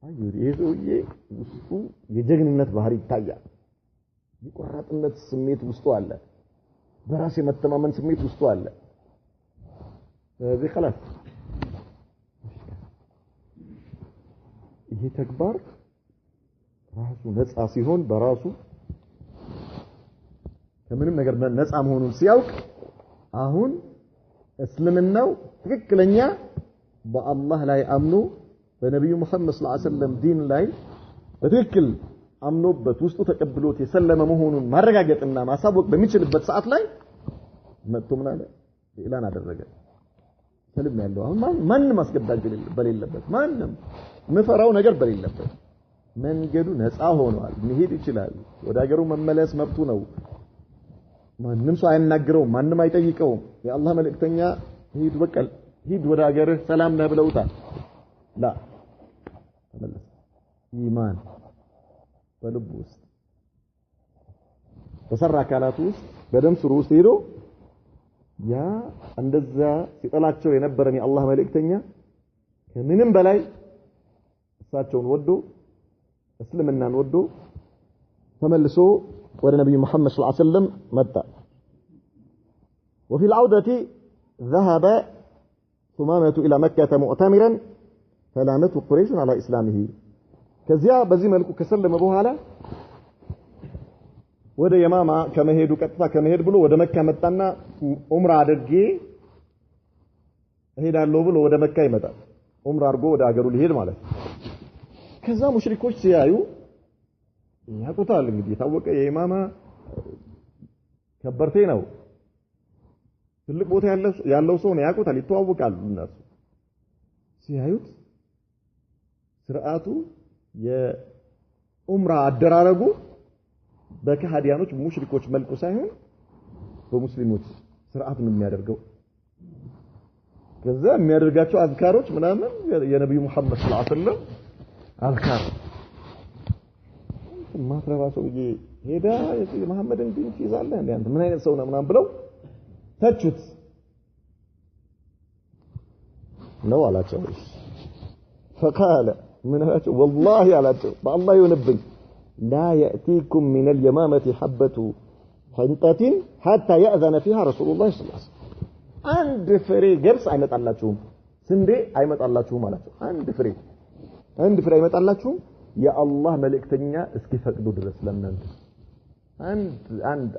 A: አዩሪ ይሄ ውስጡ የጀግንነት ባህሪ ይታያል የቆራጥነት ስሜት ውስጡ አለ በራስ የመተማመን ስሜት ውስጡ አለ ስለዚህ خلاص ይሄ ተግባር ራሱ ነፃ ሲሆን በራሱ ከምንም ነገር ነፃ መሆኑን ሲያውቅ አሁን እስልምናው ትክክለኛ በአላህ ላይ አምኖ በነብዩ መሐመድ ሰለላሁ ዐለይሂ ወሰለም ዲን ላይ በትክክል አምኖበት ውስጡ ተቀብሎት የሰለመ መሆኑን ማረጋገጥና ማሳወቅ በሚችልበት ሰዓት ላይ መጥቶ ምን አለ ኢላን አደረገ ሰልም ያለው አሁን ማንንም አስገዳጅ በሌለበት ማንንም መፈራው ነገር በሌለበት መንገዱ ነፃ ሆኗል መሄድ ይችላል ወደ ሀገሩ መመለስ መብቱ ነው ማንንም ሰው አይናገረው ማንንም አይጠይቀው የአላህ መልእክተኛ ሂድ በቀል ሂድ ወደ ሀገርህ ሰላም ነህ ብለውታል لا ተመለስ ኢማን በልብ ውስጥ በሰራ አካላት ውስጥ በደም ስሩ ውስጥ ሄዶ ያ እንደዛ ሲጠላቸው የነበረን የአላህ መልእክተኛ ከምንም በላይ እሳቸውን ወዶ እስልምናን ወዶ ተመልሶ ወደ ነብዩ መሐመድ ሰለላሁ ዐለይሂ ወሰለም መጣ وفي العودة ذهب ثمامة إلى مكة مؤتمرا فلامته قريش على إسلامه ከዚያ በዚህ መልኩ ከሰለመ በኋላ ወደ የማማ ከመሄዱ ቀጥታ ከመሄድ ብሎ ወደ መካ መጣና ዑምራ አድርጌ እሄዳለሁ ብሎ ወደ መካ ይመጣል ዑምራ አድርጎ ወደ ሀገሩ ሊሄድ ማለት ከዛ ሙሽሪኮች ሲያዩ ያቁታል እንግዲህ የታወቀ የኢማማ ከበርቴ ነው ትልቅ ቦታ ያለው ሰው ነው ያቁታል ይተዋወቃሉ እነሱ ሲያዩት ስርዓቱ የኡምራ አደራረጉ በከሃዲያኖች ሙሽሪኮች መልኩ ሳይሆን በሙስሊሞች ስርዓት ነው የሚያደርገው ከዛ የሚያደርጋቸው አዝካሮች ምናምን የነብዩ መሐመድ ሰለላሁ ዐለይሂ ወሰለም አዝካር ማትረባ ሰውዬ ሄዳ የመሐመድን ዲን ይዛለህ እንዴ አንተ ምን አይነት ሰው ነህ ምናምን ብለው ተቹት ነው አላቸው فقال من هاتوا والله አላቸው በአላህ ይሁንብኝ لا يأتيكم من اليمامة حبة حنطة حتى يأذن فيها رسول الله صلى الله عليه وسلم አንድ ፍሬ ገብስ አይመጣላችሁም ስንዴ አይመጣላችሁም አላቸው አንድ ፍሬ አይመጣላችሁም የአላህ መልእክተኛ እስኪፈቅዱ ድረስ ለእናንተ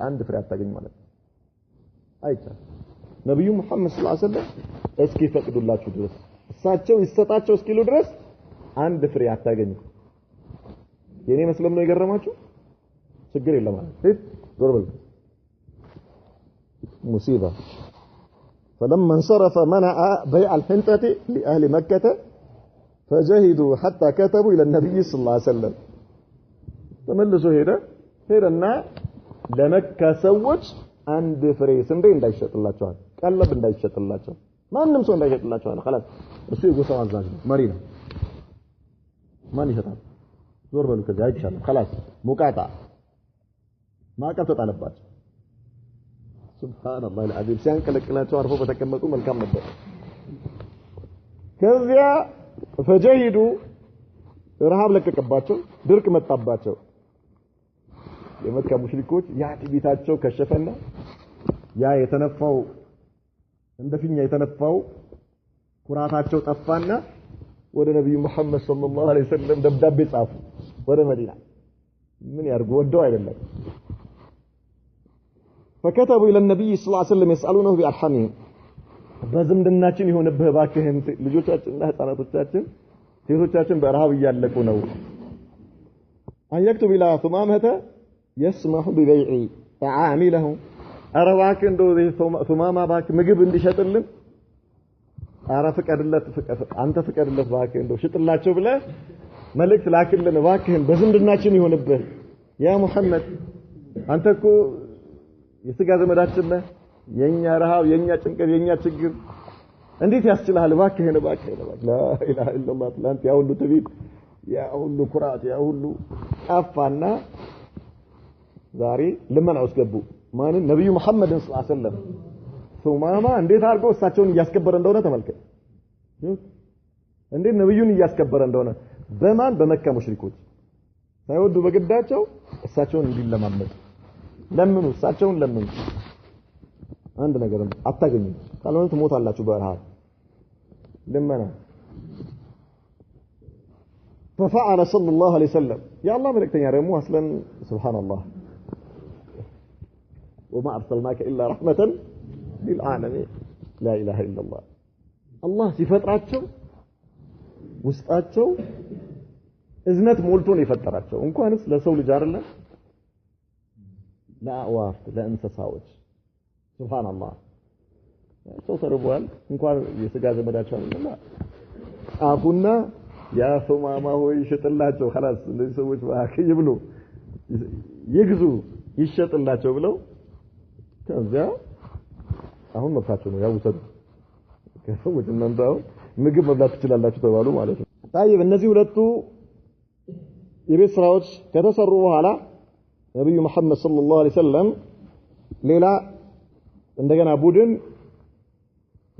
A: አንድ ፍሬ አታገኙ ማለት አይቻልም ነብዩ መሐመድ ሰለላሁ ዐለይሂ ወሰለም እስኪፈቅዱላችሁ ድረስ እሳቸው ይሰጣቸው እስኪሉ ድረስ አንድ ፍሬ አታገኙ የኔ መስለም ነው የገረማችሁ ችግር የለም ማለት ዞር በል مصيبه فلما انصرف منع بيع الحنطة لأهل مكة فجهدوا حتى كتبوا إلى النبي صلى الله عليه وسلم تملسوا هيدا لمكة سوج عند فريس እንደ እንዳይሸጥላቸዋል ቀለብ እንዳይሸጥላቸው ማንንም ሰው እንዳይሸጥላቸው خلاص እሱ የጎሳው አዛዥ ነው መሪ ነው ማን ይሸጣል ዞር በሉ ከዚህ አይቻልም خلاص ሙቃጣ ማዕቀብ ተጣለባቸው ሱብሃንአላህ አልዓዚም ሲያንቀለቅላቸው አርፎ በተቀመጡ መልካም ነበር ከዚያ ፈጀሂዱ ረሃብ ለቀቀባቸው ድርቅ መጣባቸው የመካ ሙሽሪኮች ያ ትዕቢታቸው ከሸፈና ያ የተነፋው እንደፊኛ የተነፋው ኩራታቸው ጠፋና ወደ ነብዩ መሐመድ ሰለላሁ ዐለይሂ ወሰለም ደብዳቤ ጻፉ ወደ መዲና ምን ያርጉ ወደው አይደለም فكتبوا الى النبي صلى الله عليه وسلم يسالونه بارحامهم በዝምድናችን ይሆንብህ ባክህን ልጆቻችንና ህፃናቶቻችን ሴቶቻችን በረሃብ እያለቁ ነው أن يكتب إلى ثمامة يسمح ببيع عامله أرواك إندو ذي ثمامة باك مجيب إندي شتلن أعرفك أدلة أنت فكر أدلة باك إندو شتل لا تشوف له ملك لكن لنا باكهن بزند الناشني هون به يا محمد أنت كو يسقى زمراتنا ينيا رهاو ينيا تنكر ينيا تشجر أنديت يستلها لباكهن باكهن لا إله إلا الله أنت يا أولو تبيد يا أولو كرات يا أولو أفانا زاري لما نعوز كبو ما النبي محمد صلى الله عليه وسلم ثم ما أنديت أرجو ساتون يسكبر عندنا تملك أنديت نبيون يسكبر عندنا بمان بمكة مشركوت سيودوا بقداتهم ساتون يدل محمد لمنو ساتون لمنو عندنا قرن أتاقني قالوا أنت موت الله تبارها لمنا ففعل صلى الله عليه وسلم يا الله ملكتني يا رمو أصلا سبحان الله وما أرسلناك إلا رحمة للعالمين لا إله إلا الله الله صفات راتشو وسطاتشو إذنت مولتون يفتراتشو انكو أنس لسو لجار الله لا أوافت لا انسساوج سبحان الله سو تربوال انكو يسقى زمداتشو لا أفونا يا ثمامة هو يشتلاتشو خلاص ليسوش باكي يبلو يجزو يشتلاتشو بلو كذا አሁን መፍታቸው ነው ያውሰዱ ከሰዎች እናንተው ምግብ መብላት ትችላላችሁ ተባሉ ማለት ነው። طيب እነዚህ ሁለቱ የቤት ስራዎች ከተሰሩ በኋላ ነብዩ መሐመድ ሰለላሁ ዐለይሂ ወሰለም ሌላ እንደገና ቡድን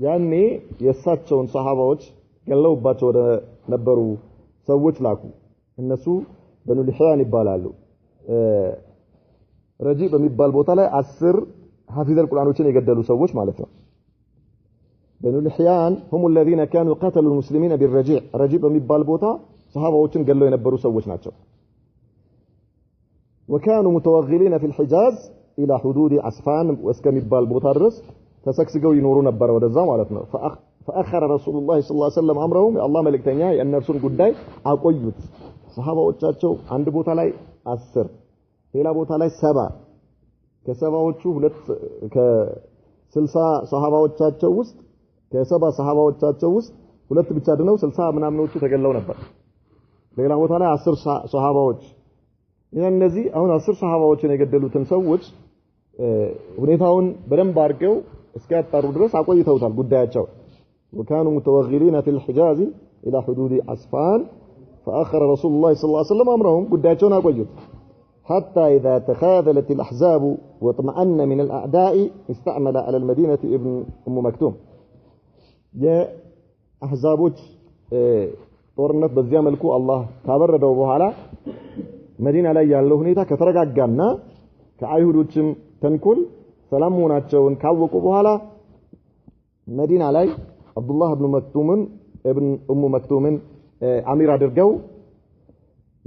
A: ያኔ የሳቸውን ሰሃባዎች ገለውባቸው ወደ ነበሩ ሰዎች ላኩ። እነሱ በኑ ሊህያን ይባላሉ። ረጂ በሚባል ቦታ ላይ 10 حافظ القرآن وشين يقدلوا سووش مالتنا بنو الحيان هم الذين كانوا قتلوا المسلمين بالرجيع رجيب ميبال بوتا صحابة وشين قالوا ينبروا سووش ناتشو وكانوا متوغلين في الحجاز إلى حدود عسفان واسكا ميبال بوتا الرس فسكسقوا ينورون نبرا ودزا مالتنا فأخر رسول الله صلى الله عليه وسلم أمرهم يا الله ملك تنياي أن نرسل قداي أقويت صحابة وشاتشو عند بوتا لاي 10 إلى بوتا لاي 7 ከሰባዎቹ ሁለት ከ60 ሰሃባዎቻቸው ውስጥ ከ70 ሰሃባዎቻቸው ውስጥ ሁለት ብቻ ድነው 60 ምናምኖቹ ተገለው ነበር። ሌላ ቦታ ላይ 10 ሰሃባዎች እነዚህ አሁን 10 ሰሃባዎችን የገደሉትን ሰዎች ሁኔታውን በደንብ አድርገው እስኪያጣሩ ድረስ አቆይተውታል ጉዳያቸው። وكانوا متوغلين في الحجاز الى حدود عسفان فاخر رسول الله صلى الله عليه وسلم امرهم ጉዳያቸውን አቆዩት. حتى إذا تخاذلت الأحزاب واطمأن من الأعداء استعمل على المدينة ابن أم مكتوم جاء أحزابوች ጦርነት በዚያ መልኩ አላህ ካበረደው በኋላ መዲና ላይ ያለው ሁኔታ ከተረጋጋና ከአይሁዶችም ተንኮል ሰላም ሆናቸውን ካወቁ በኋላ መዲና ላይ አብዱላህ ኢብኑ መክቱምን አሚር አድርገው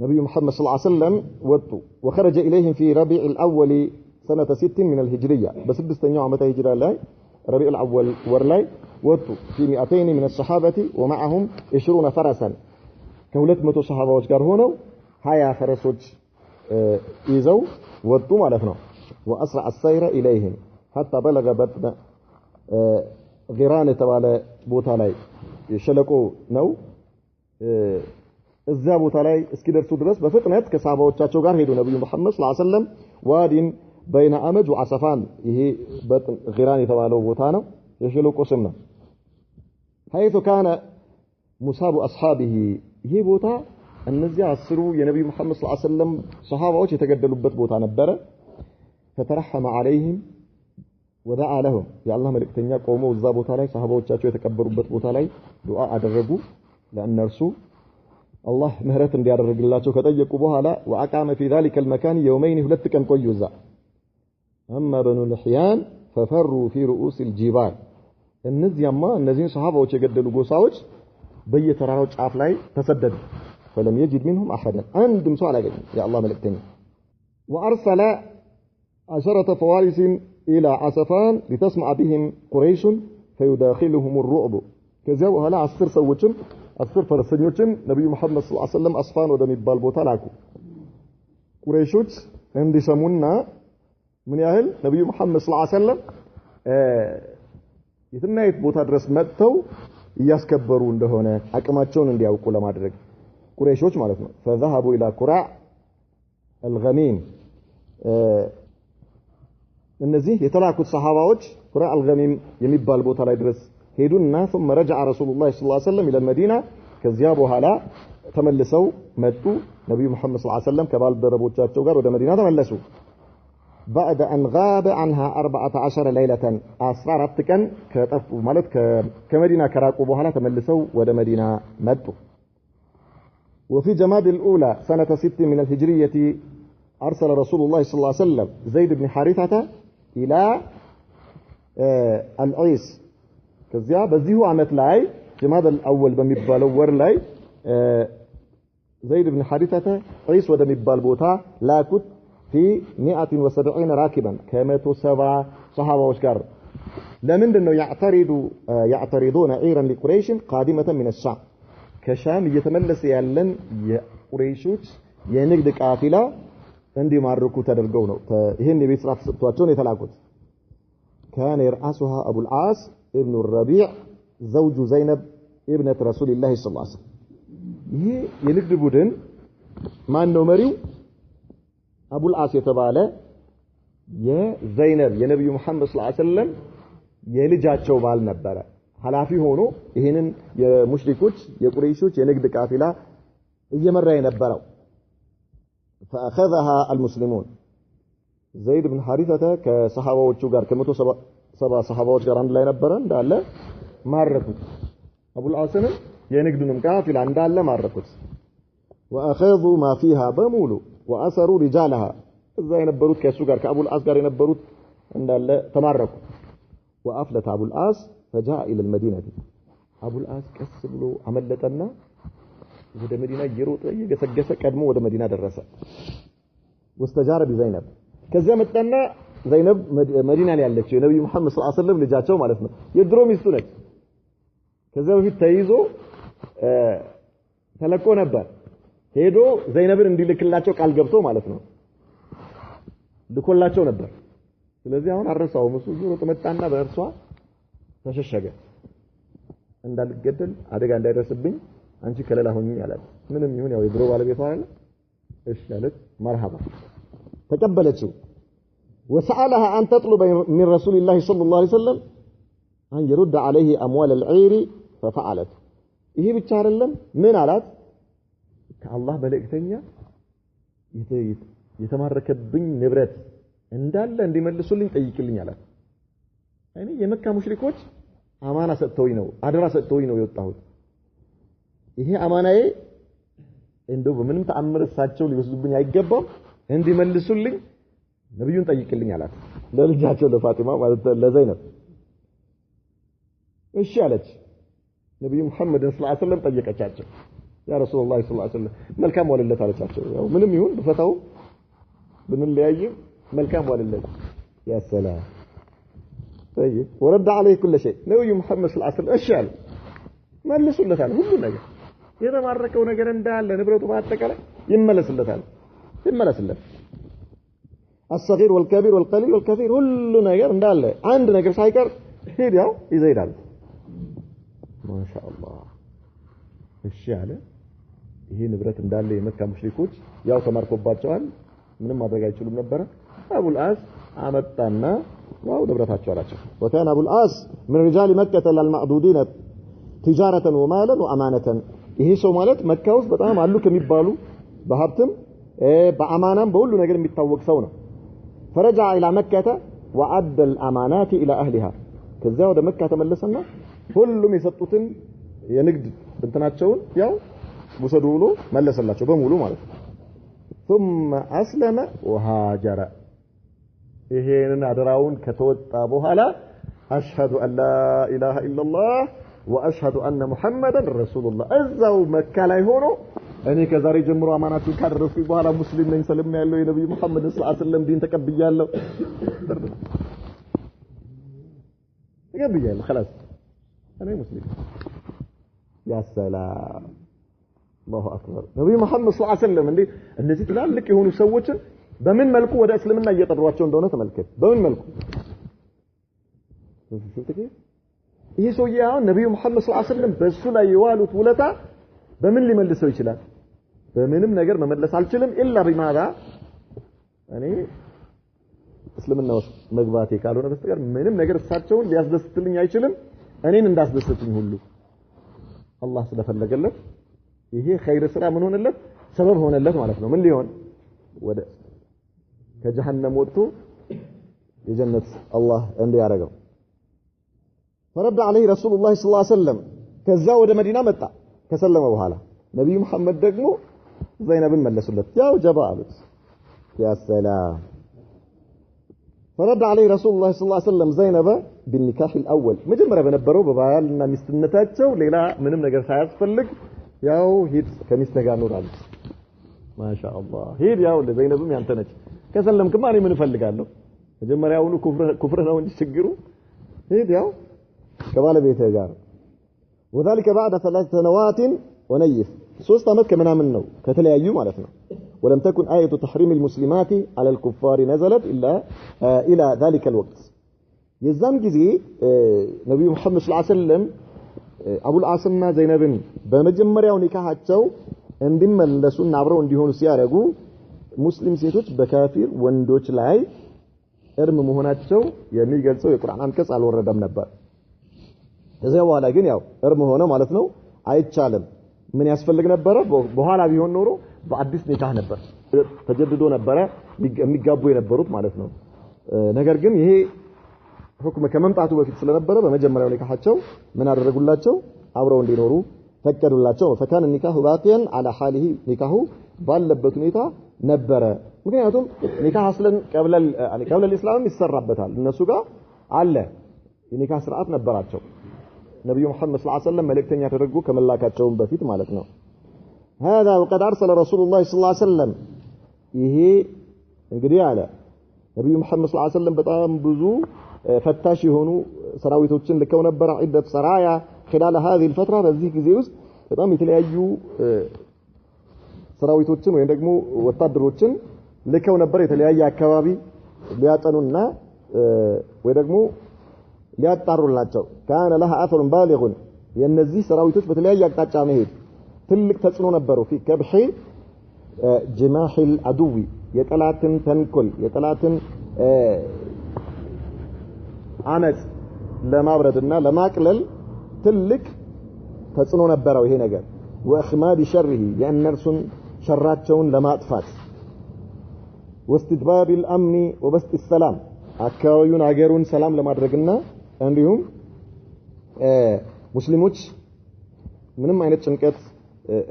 A: نبي محمد صلى الله عليه وسلم وطوا وخرج إليهم في ربيع الأول سنة 6 من الهجرية بس بستنيو عمتها هجرة لاي ربيع الأول ورلاي وطوا في 200 من الصحابة ومعهم 20 فرسا كولت متو صحابة وشكار هونو هيا فرسوج إيزو وطوا مالفنا وأسرع السير إليهم حتى بلغ بطن غيران تبالي بوتالاي يشلقوا نو እዛ ቦታ ላይ እስኪደርሱ ድረስ በፍጥነት ከሳባዎቻቸው ጋር ሄዱ። ነብዩ መሐመድ ሰለላሁ ዐለይሂ ወሰለም ዋዲን በይነ አመጅ ወአሰፋን ይሄ በግራን የተባለው ቦታ ነው የሸለቆ ስም ነው። حيث كان مصاب اصحابه ይሄ ቦታ እነዚህ 10 የነብዩ መሐመድ ሰለላሁ ዐለይሂ ወሰለም ሱሐባዎች የተገደሉበት ቦታ ነበረ። فترحم عليهم ودعا لهم يا الله መልእክተኛ ቆመው እዛ ቦታ ላይ ሱሐባዎቻቸው የተቀበሩበት ቦታ ላይ ዱዓ አደረጉ ለእነርሱ الله مهرة እንዲያደርግላቸው ከጠየቁ በኋላ وأقام في ذلك المكان يومين ሁለት ቀን ቆዩ እዛ أما بنو الحيان ففروا في رؤوس الجبال እነዚህ ሰሃባዎች የገደሉ ጎሳዎች በየተራራው ጫፍ ላይ ተሰደዱ فلم يجد منهم أحدا አንድም ሰው አላገኘም የአላህ መልእክተኛ وأرسل 10 فوارس إلى عسفان لتسمع بهم قريش فيداخلهم الرعب ከዚያ በኋላ 10 ሰዎችን 10 ፈረሰኞችን ነብዩ መሐመድ ሰለላሁ ዐለይሂ ወሰለም አስፋን ወደሚባል ቦታ ላኩ ቁረይሾች እንዲሰሙና ምን ያህል ነብዩ መሐመድ ሰለላሁ ዐለይሂ ወሰለም የትናየት ቦታ ድረስ መጥተው እያስከበሩ እንደሆነ አቅማቸውን እንዲያውቁ ለማድረግ ቁረይሾች ማለት ነው فذهبوا الى قراء الغميم እነዚህ የተላኩት ሰሃባዎች ቁራ አልገሚም የሚባል ቦታ ላይ ድረስ ሄዱና ثم رجع رسول الله صلى الله عليه وسلم الى المدينه ከዚያ በኋላ ተመልሰው መጡ ነብዩ መሐመድ ሰለላሁ ዐለይሂ ወሰለም ከባልደረቦቻቸው ጋር ወደ መዲና ተመለሱ بعد ان غاب عنها 14 ليله 14 ቀን ከጠፉ ማለት ከመዲና ከራቁ በኋላ ተመልሰው ወደ መዲና መጡ وفي جماد الاولى سنه 6 من الهجريه ارسل رسول الله صلى الله عليه وسلم زيد بن حارثه الى العيس ከዚያ በዚሁ አመት ላይ جماد الاول በሚባለው ወር ላይ زيد بن حارثه عيس ወደሚባል ቦታ ላኩት في 170 راكبا كما 70 صحابዎች ጋር ለምንድነው يعترضون عيرا لقريش قادمه من الشام ከሻም እየተመለሰ ያለን የቁረይሾች የንግድ ቃፊላ እንዲማርኩ ተደርገው ነው ይሄን የቤት ስራ ተሰጥቷቸው ነው የተላኩት كان يرأسها ابو العاص ابن الربيع زوج زينب ابنه رسول الله صلى الله عليه وسلم ይሄ የንግድ ቡድን ማን ነው መሪው አቡ العاص የተባለ የዘይነብ የነብዩ መሐመድ ሰለላሁ ዐለይሂ ወሰለም የልጃቸው ባል ነበረ ሐላፊ ሆኖ ይሄንን የሙሽሪኮች የቁረይሾች የንግድ ቃፊላ እየመራ የነበረው فاخذها المسلمون زيد بن حارثه ከሰሃባዎቹ ጋር ከ170 ሰሃባዎች ጋር አንድ ላይ ነበረ እንዳለ ማረኩት አቡ العاصን የንግዱንም ቃፊላ እንዳለ ማረኩት واخذوا ما فيها በሙሉ واثروا رجالها እዛ የነበሩት ከሱ ጋር ከአቡ العاص ጋር የነበሩት እንዳለ ተማረኩ وافلت ابو العاص فجاء الى المدينه ابو العاص ቀስ ብሎ አመለጠና ወደ መዲና እየሮጠ እየገሰገሰ ቀድሞ ወደ መዲና ደረሰ واستجار بزينب ከዚያ መጣና ዘይነብ መዲና ላይ ያለችው የነብዩ መሐመድ ሰለላሁ ዐለይሂ ወሰለም ልጃቸው ማለት ነው የድሮ ሚስቱ ነች ከዚያ በፊት ተይዞ ተለቆ ነበር ሄዶ ዘይነብን እንዲልክላቸው ቃል ገብቶ ማለት ነው ልኮላቸው ነበር ስለዚህ አሁን አረሳው ሙሱ ዙሮ ተመጣና በእርሷ ተሸሸገ እንዳልገደል አደጋ እንዳይደርስብኝ አንቺ ከለላ ሆኚ አላት ምንም ይሁን ያው የድሮ ባለቤቷ አይደል እሺ አለች مرحبا ተቀበለችው وسألها أن تطلب من رسول الله صلى الله عليه وسلم أن يرد عليه أموال العير ففعلت ይሄ ብቻ አይደለም ምን አላት ከአላህ መልእክተኛ የተማረከብኝ ንብረት እንዳለ እንዲመልሱልኝ ጠይቅልኝ አላት እኔ የመካ ሙሽሪኮች አማና ሰጥተውኝ ነው አደራ ሰጥተውኝ ነው የወጣሁት ይሄ አማናዬ እንደው በምንም ተአምር እሳቸው ሊወስዱብኝ አይገባም እንዲመልሱልኝ ነብዩን ጠይቅልኝ አላት ለልጃቸው ለፋጢማ ማለት ለዘይነብ እሺ አለች ነብዩ መሐመድ ሰለላሁ ዐለይሂ ወሰለም ጠየቀቻቸው ያ ረሱላህ ሰለላሁ ዐለይሂ ወሰለም መልካም ወለለት አለቻቸው ያው ምንም ይሁን በፈታው ብንለያይ መልካም ወለለት ያ ሰላም طيب ورد عليه كل شيء ነብዩ መሐመድ ሰለላሁ ዐለይሂ ወሰለም እሺ አለ መልሱለታል ሁሉ ነገር የተማረከው ነገር እንዳለ ንብረቱ በአጠቃላይ ይመለስለታል الصغير والكبير والقليل والكثير ሁሉ ነገር እንዳለ አንድ ነገር ሳይቀር ሄዳው ይዘይዳል ማሻአላህ እሺ አለ ይሄ ንብረት እንዳለ የመካ ሙሽሪኮች ያው ተማርኮባቸዋል ምንም ማድረግ አይችሉም ነበር አቡ العاص አመጣና ያው ንብረታቸው አላቸው وكان ابو العاص من رجال مكه المعدودين تجاره ومالا وامانه ይሄ ሰው ማለት መካ ውስጥ በጣም አሉ ከሚባሉ በሀብትም በአማናም በሁሉ ነገር የሚታወቅ ሰው ነው فرجع الى مكه وادى الامانات الى اهلها ከዚያ ወደ መካ ተመለሰና ሁሉም የሰጡትን የንግድ እንትናቸውን ያው ወሰዱ ብሎ መለሰላቸው በሙሉ ማለት ነው ثم اسلم وهاجر ይሄንን አደራውን ከተወጣ በኋላ اشهد ان لا اله الا الله واشهد ان محمدا رسول الله እዛው መካ ላይ ሆኖ እኔ ከዛሬ ጀምሮ አማናቱን ካደረስኩኝ በኋላ ሙስሊም ነኝ ሰለም ያለው የነብዩ መሐመድ ሰለላሁ ዐለይሂ ወሰለም ዲን ተቀብያለሁ خلاص انا مسلم يا سلام الله أكبر نبي محمد صلى الله عليه وسلم عندي النزيد لا لك يهونوا سوتشن بمن ملكو ودا اسلمنا እየጠሯቸው እንደሆነ ተመልከት በምን መልኩ شفت كيف ይሄ ሰውዬ አሁን ነብዩ መሐመድ ሰለላሁ ዐለይሂ ወሰለም በሱ ላይ የዋሉት ውለታ በምን ሊመልሰው ይችላል በምንም ነገር መመለስ አልችልም ኢላ ቢማዛ እኔ እስልምና ውስጥ መግባቴ ካልሆነ በስተቀር ምንም ነገር እሳቸውን ሊያስደስትልኝ አይችልም እኔን እንዳስደስትኝ ሁሉ አላህ ስለፈለገለት ይሄ ኸይር ስራ ምን ሆነለት ሰበብ ሆነለት ማለት ነው ምን ሊሆን ወደ ከጀሃነም ወጥቶ የጀነት አላህ እንዲያረጋው فرد عليه رسول الله صلى الله عليه وسلم ከዛ ወደ መዲና መጣ ከሰለመ በኋላ ነብዩ መሐመድ ደግሞ ዘይነብን መለሱለት ያው ጀባ አሉት يا سلام فرد عليه رسول الله صلى الله عليه وسلم زينب بالنكاح الاول መጀመሪያ በነበረው በባልና ሚስትነታቸው ሌላ ምንም ነገር ሳያስፈልግ ያው ሂድ ከሚስት ጋር ኑር አሉት ማሻአላህ ሂድ ያው ለዘይነብም ያንተ ነች ከሰለምክማ እኔ ምን እፈልጋለሁ መጀመሪያውኑ ኩፍር ነው እንጂ ችግሩ ሂድ ያው كبال بيته جار وذلك بعد 3 سنوات ونيف 3 عمد كمان منه كتليايو معناتنا ولم تكن آية تحريم المسلمات على الكفار نزلت إلا إلى ذلك الوقت يزام جزي نبي محمد صلى الله عليه وسلم أبو العاصم زينب بمجمريا ونكاحاتቸው እንዲመለሱና አብረው እንዲሆኑ ሲያረጉ ሙስሊም ሴቶች በካፊር ወንዶች ላይ እርም መሆናቸው የሚገልጸው የቁርአን አንቀጽ አልወረደም ነበር ከዚያ በኋላ ግን ያው እርም ሆነ ማለት ነው አይቻልም ምን ያስፈልግ ነበር በኋላ ቢሆን ኖሮ በአዲስ ኒካህ ነበር ተጀድዶ ነበር የሚጋቡ የነበሩት ማለት ነው ነገር ግን ይሄ ሁክም ከመምጣቱ በፊት ስለነበረ በመጀመሪያው ኒካሃቸው ምን አደረጉላቸው አብረው እንዲኖሩ ፈቀዱላቸው ፈካን ኒካሁ ባቂያን على حاله ኒካሁ ባለበት ሁኔታ ነበረ ምክንያቱም ኒካህ አስለን ቀብለ الاسلام ይሰራበታል እነሱ ጋር አለ የኒካህ ስርዓት ነበራቸው نبي محمد صلى الله عليه وسلم ملكتني ترجو كما لاكاچون بفيت معناتنا هذا وقد ارسل رسول الله صلى الله عليه وسلم ይሄ እንግዲህ አለ ነብዩ መሐመድ ሰለላሁ ዐለይሂ ወሰለም በጣም ብዙ ፈታሽ የሆኑ ሰራዊቶችን ልከው ነበር عده سرايا خلال هذه الفتره በዚህ ጊዜ ውስጥ በጣም የተለያዩ ሰራዊቶችን ወይ ደግሞ ወታደሮችን ልከው ነበር የተለያየ አካባቢ ሊያጠኑና ወይ ደግሞ ሊያጣሩላቸው كان لها اثر بالغ የነዚህ ሰራዊቶች በተለያየ አቅጣጫ መሄድ ትልቅ ተጽዕኖ ነበረው في كبح جماح العدو የጠላትን ተንኮል የጠላትን አመጽ ለማብረድና ለማቅለል ትልቅ ተጽዕኖ ነበረው ይሄ ነገር واخماد شره የእነርሱን ሸራቸውን ለማጥፋት واستتباب الامن وبسط السلام አካባቢውን አገሩን ሰላም ለማድረግና እንዲሁም ሙስሊሞች ምንም አይነት ጭንቀት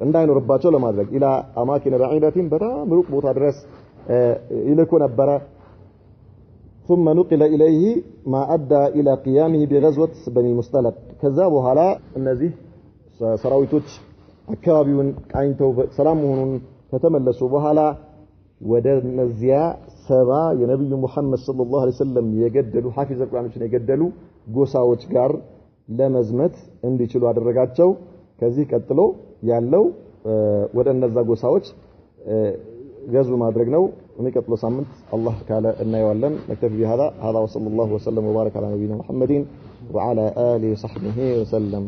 A: እንዳይኖርባቸው ለማድረግ ኢላ አማኪነ بعيدة በጣም ሩቅ ቦታ ድረስ ይልኩ ነበር ثم نقل اليه ما ادى الى قيامه بغزوه بني المصطلق ከዛ በኋላ እነዚህ ሰራዊቶች አካባቢውን ቃኝተው ሰላም መሆኑን ከተመለሱ በኋላ ወደ ነዚያ ሰባ የነብዩ መሐመድ ሰለላሁ ዐለይሂ ወሰለም የገደሉ ሐፊዘ ቁርአኖችን የገደሉ ጎሳዎች ጋር ለመዝመት እንዲችሉ አደረጋቸው ከዚህ ቀጥሎ ያለው ወደ እነዛ ጎሳዎች ገዙ ማድረግ ነው የሚቀጥለው ሳምንት አላህ ካለ እናየዋለን ነክተፊ بهذا هذا وصلى الله وسلم وبارك على نبينا محمد وعلى اله وصحبه وسلم